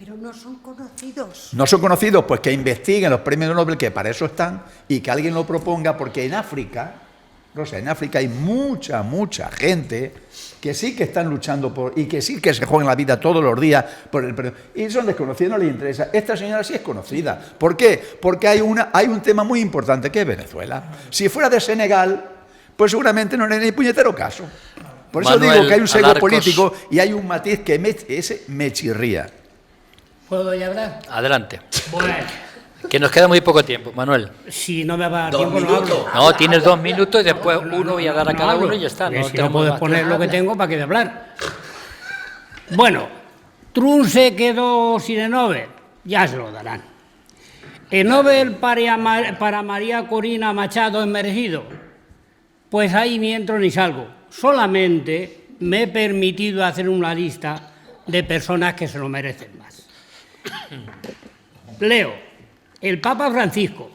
Pero no son conocidos. No son conocidos, pues que investiguen los premios Nobel, que para eso están, y que alguien lo proponga, porque en África Rosa, en África hay mucha gente que sí que están luchando y que sí que se juegan la vida todos los días por el perdón. Y son desconocidos, no les interesa. Esta señora sí es conocida. ¿Por qué? Porque hay un tema muy importante que es Venezuela. Si fuera de Senegal, pues seguramente no le haría ni puñetero caso. Por eso Manuel digo que hay un sello Alarcos. político y hay un matiz que me chirría. ¿Puedo ya hablar? Adelante. Bueno, Que nos queda muy poco tiempo, Manuel. si no me va a dar tiempo, no hablo. No, tienes 2 minutos y después uno voy a dar a cada uno y ya está. Porque si no tenemos puedes más poner tiempo. lo que tengo, ¿para qué de hablar? Bueno, Trump se quedó sin el Nobel, ya se lo darán. El Nobel para María Corina Machado es merecido. Pues ahí ni entro ni salgo. Solamente me he permitido hacer una lista de personas que se lo merecen más. Leo. El Papa Francisco,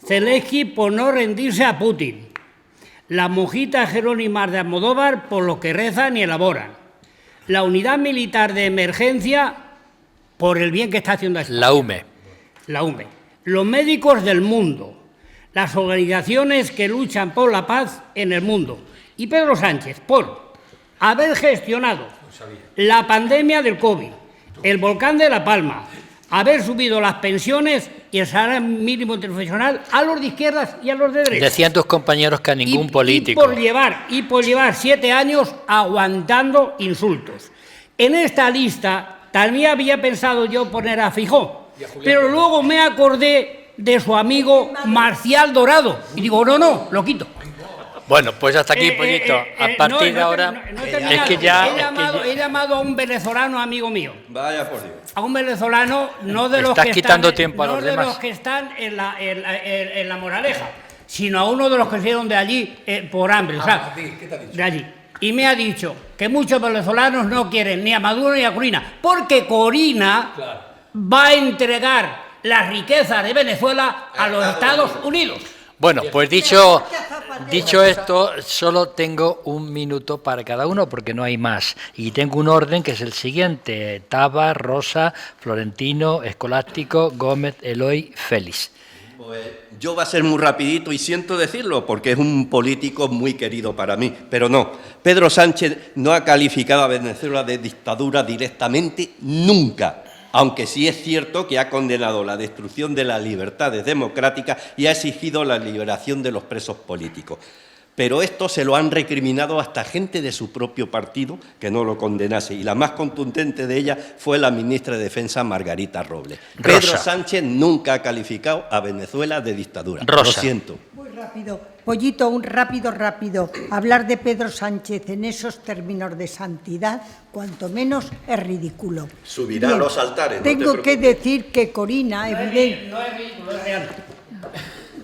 Zelensky por no rendirse a Putin, las monjitas jerónimas de Almodóvar por lo que rezan y elaboran, la unidad militar de emergencia por el bien que está haciendo España. La UME. Los médicos del mundo, las organizaciones que luchan por la paz en el mundo y Pedro Sánchez por haber gestionado la pandemia del COVID, el volcán de La Palma, haber subido las pensiones y el salario mínimo interprofesional a los de izquierdas y a los de derecha. Decían tus compañeros que a ningún político. Y por llevar 7 años aguantando insultos. En esta lista también había pensado yo poner a Feijóo, pero luego me acordé de su amigo Marcial Dorado y digo, no, lo quito. Bueno, pues hasta aquí, Pollito. A partir de ahora, no he terminado. es que ya... He llamado a un venezolano amigo mío. Vaya por Dios. A un venezolano, no de los Estás que quitando están, tiempo a no los de demás. los que están en la Moraleja, sino a uno de los que salieron de allí por hambre, o sea, ¿Qué te ha dicho? de allí. Y me ha dicho que muchos venezolanos no quieren ni a Maduro ni a Corina, porque Corina va a entregar las riquezas de Venezuela a los Estados Unidos. Bueno, pues dicho esto, solo tengo 1 minuto para cada uno porque no hay más. Y tengo un orden que es el siguiente: Taba, Rosa, Florentino, Escolástico, Gómez, Eloy, Félix. Pues yo va a ser muy rapidito y siento decirlo porque es un político muy querido para mí, pero no. Pedro Sánchez no ha calificado a Venezuela de dictadura directamente nunca. Aunque sí es cierto que ha condenado la destrucción de las libertades democráticas y ha exigido la liberación de los presos políticos. Pero esto se lo han recriminado hasta gente de su propio partido que no lo condenase. Y la más contundente de ellas fue la ministra de Defensa, Margarita Robles. Rosa. Pedro Sánchez nunca ha calificado a Venezuela de dictadura. Rosa. Lo siento. Muy rápido. Pollito, un rápido. Hablar de Pedro Sánchez en esos términos de santidad, cuanto menos, es ridículo. Subirá a los altares. Tengo que decir que Corina, evidentemente... No es ridículo, es real.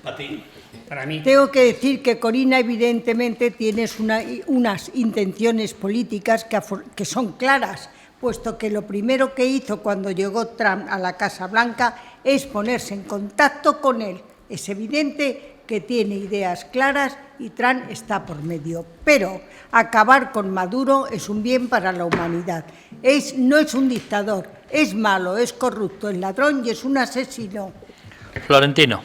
Para ti. Para mí. Tengo que decir que Corina evidentemente tienes unas intenciones políticas que son claras, puesto que lo primero que hizo cuando llegó Trump a la Casa Blanca es ponerse en contacto con él. Es evidente que tiene ideas claras y Trump está por medio. Pero acabar con Maduro es un bien para la humanidad. No es un dictador, es malo, es corrupto, es ladrón y es un asesino. Florentino.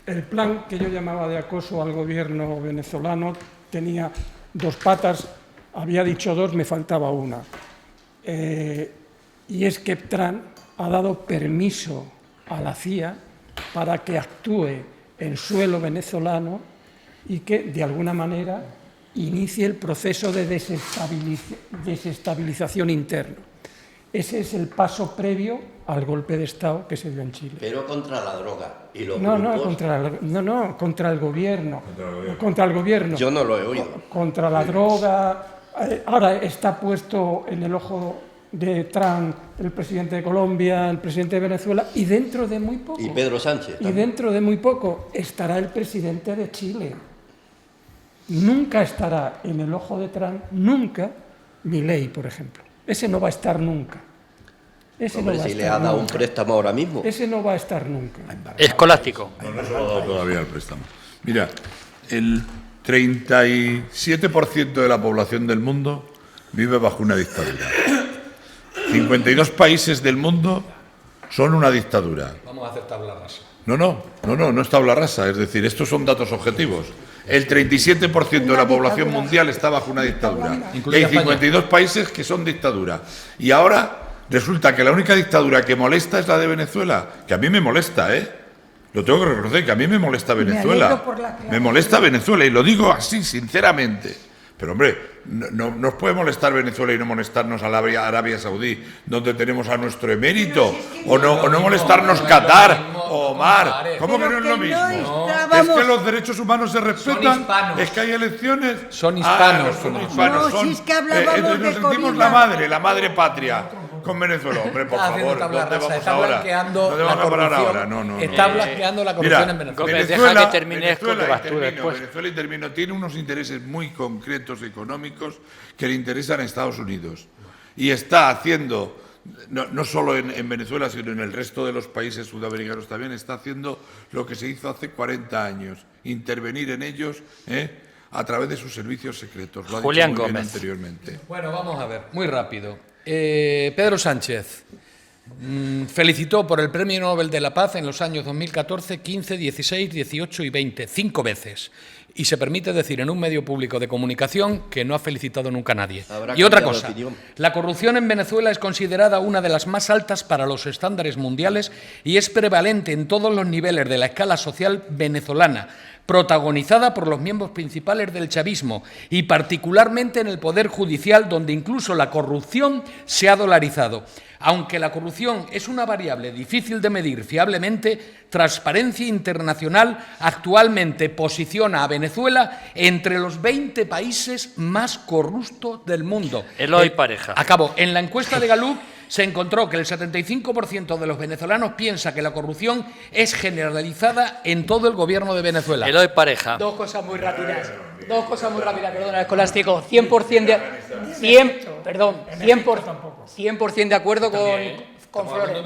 El plan que yo llamaba de acoso al gobierno venezolano tenía 2 patas, había dicho 2, me faltaba una. Y es que Trump ha dado permiso a la CIA para que actúe en suelo venezolano y que, de alguna manera, inicie el proceso de desestabilización interno. Ese es el paso previo al golpe de Estado que se dio en Chile. Pero contra la droga. Y los No, grupos... contra el gobierno. Contra el gobierno. Yo no lo he oído. Contra la droga. Ahora está puesto en el ojo de Trump el presidente de Colombia, el presidente de Venezuela, y dentro de muy poco... Y Pedro Sánchez también. Y dentro de muy poco estará el presidente de Chile. Nunca estará en el ojo de Trump, nunca, Milei, por ejemplo. Ese no va a estar nunca. Hombre, si le ha dado un préstamo ahora mismo. Ese no va a estar nunca. Escolástico. No se lo ha dado todavía el préstamo. Mira, el 37% de la población del mundo vive bajo una dictadura. 52 países del mundo son una dictadura. Vamos a hacer tabla rasa. No es tabla rasa. Es decir, estos son datos objetivos. El 37% de la población mundial está bajo una dictadura. Y hay 52 países que son dictadura. Y ahora resulta que la única dictadura que molesta es la de Venezuela. Que a mí me molesta, ¿eh? Lo tengo que reconocer, que a mí me molesta Venezuela. Me molesta Venezuela y lo digo así, sinceramente. Pero, hombre, no nos puede molestar Venezuela y no molestarnos a la Arabia Saudí, donde tenemos a nuestro emérito. O no molestarnos Qatar o Omar. ¿Cómo que no es lo mismo? Es que los derechos humanos se respetan. Es que hay elecciones. Son hispanos. Son hispanos. No, si es que hablábamos nos de sentimos Corina. la madre patria. Con Venezuela, hombre, por favor, ¿dónde vamos está ahora? blanqueando ¿Dónde la vamos a parar corrupción. ahora? No. Está blanqueando la corrupción en Venezuela. Deja que termines con que vas tú después. Venezuela y termino. Tiene unos intereses muy concretos económicos que le interesan a Estados Unidos. Y está haciendo, no solo en Venezuela, sino en el resto de los países sudamericanos también, está haciendo lo que se hizo hace 40 años, intervenir en ellos, a través de sus servicios secretos. Lo ha Julián dicho muy bien Gómez. anteriormente. Bueno, vamos a ver, muy rápido. Pedro Sánchez felicitó por el Premio Nobel de la Paz en los años 2014, 15, 16, 18 y 20, 5 veces. Y se permite decir en un medio público de comunicación que no ha felicitado nunca a nadie. Y otra cosa, la corrupción en Venezuela es considerada una de las más altas para los estándares mundiales y es prevalente en todos los niveles de la escala social venezolana, protagonizada por los miembros principales del chavismo y particularmente en el Poder Judicial, donde incluso la corrupción se ha dolarizado. Aunque la corrupción es una variable difícil de medir fiablemente, Transparencia Internacional actualmente posiciona a Venezuela entre los 20 países más corruptos del mundo. Eloy Pareja. Acabo. En la encuesta de Gallup se encontró que el 75% de los venezolanos piensa que la corrupción es generalizada en todo el gobierno de Venezuela. Eloy Pareja. Dos cosas muy rápidas, perdona, Escolástico. 100% de... 100% de acuerdo con Flores.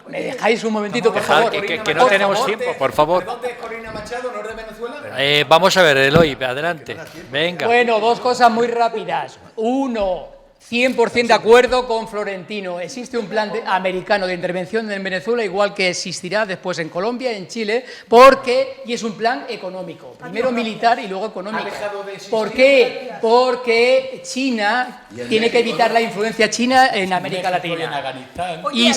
¿Me dejáis un momentito, por favor? Que no tenemos tiempo, por favor. ¿Dónde es Corina Machado? ¿No es de Venezuela? Vamos a ver, Eloy, adelante. Venga. Bueno, dos cosas muy rápidas. Uno, 100% de acuerdo con Florentino. Existe un plan americano de intervención en Venezuela, igual que existirá después en Colombia, en Chile, y es un plan económico. Primero militar y luego económico. ¿Por qué? Porque China tiene que evitar la influencia china en América Latina. Y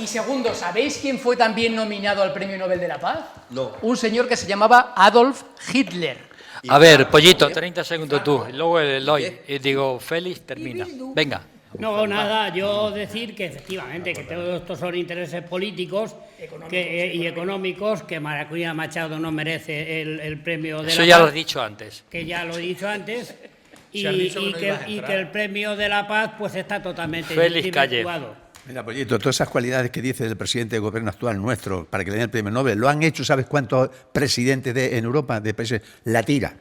segundo, ¿sabéis quién fue también nominado al Premio Nobel de la Paz? No. Un señor que se llamaba Adolf Hitler. A ver, Pollito, 30 segundos tú, y luego el Eloy. Y digo, Félix, termina. Venga. No, nada, yo decir que efectivamente que todos estos son intereses políticos y económicos, que Corina Machado no merece el premio de la Paz. Eso ya lo has dicho antes. Que ya lo he dicho antes. Y que el premio de la Paz pues está totalmente desvirtuado. Mira, Pollito, todas esas cualidades que dice el presidente del gobierno actual nuestro para que le den el premio Nobel, lo han hecho, ¿sabes cuántos presidentes en Europa de países? La tira.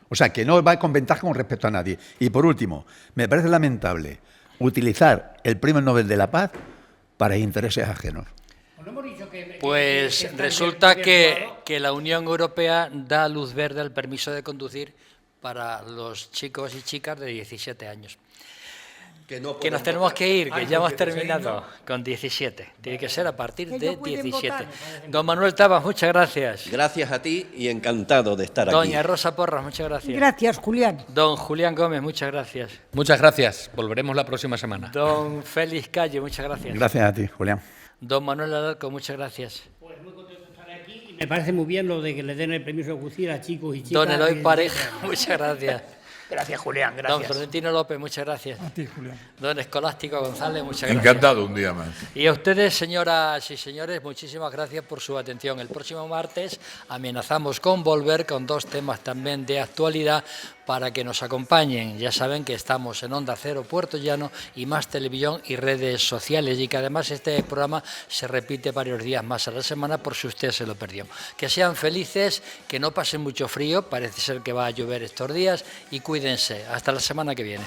O sea, que no va con ventaja con respecto a nadie. Y por último, me parece lamentable utilizar el premio Nobel de la Paz para intereses ajenos. Pues resulta que la Unión Europea da luz verde al permiso de conducir para los chicos y chicas de 17 años. Que nos tenemos que ir, que ya hemos terminado con 17. Tiene que ser a partir de 17. Don Manuel Tabas, muchas gracias. Gracias a ti y encantado de estar aquí. Doña Rosa Porras, muchas gracias. Gracias, Julián. Don Julián Gómez, muchas gracias. Muchas gracias. Volveremos la próxima semana. Don Félix Calle, muchas gracias. Gracias a ti, Julián. Don Manuel Alarco, muchas gracias. Pues muy contento de estar aquí y me parece muy bien lo de que le den el permiso de conducir a chicos y chicas. Don Eloy Pareja, muchas gracias. Gracias, Julián, gracias. Don Florentino López, muchas gracias. A ti, Julián. Don Escolástico González, muchas gracias. Encantado un día más. Y a ustedes, señoras y señores, muchísimas gracias por su atención. El próximo martes amenazamos con volver con dos temas también de actualidad para que nos acompañen. Ya saben que estamos en Onda Cero, Puerto Llano y Más Televisión y redes sociales, y que además este programa se repite varios días más a la semana por si usted se lo perdió. Que sean felices, que no pasen mucho frío, parece ser que va a llover estos días, y cuídense. Hasta la semana que viene.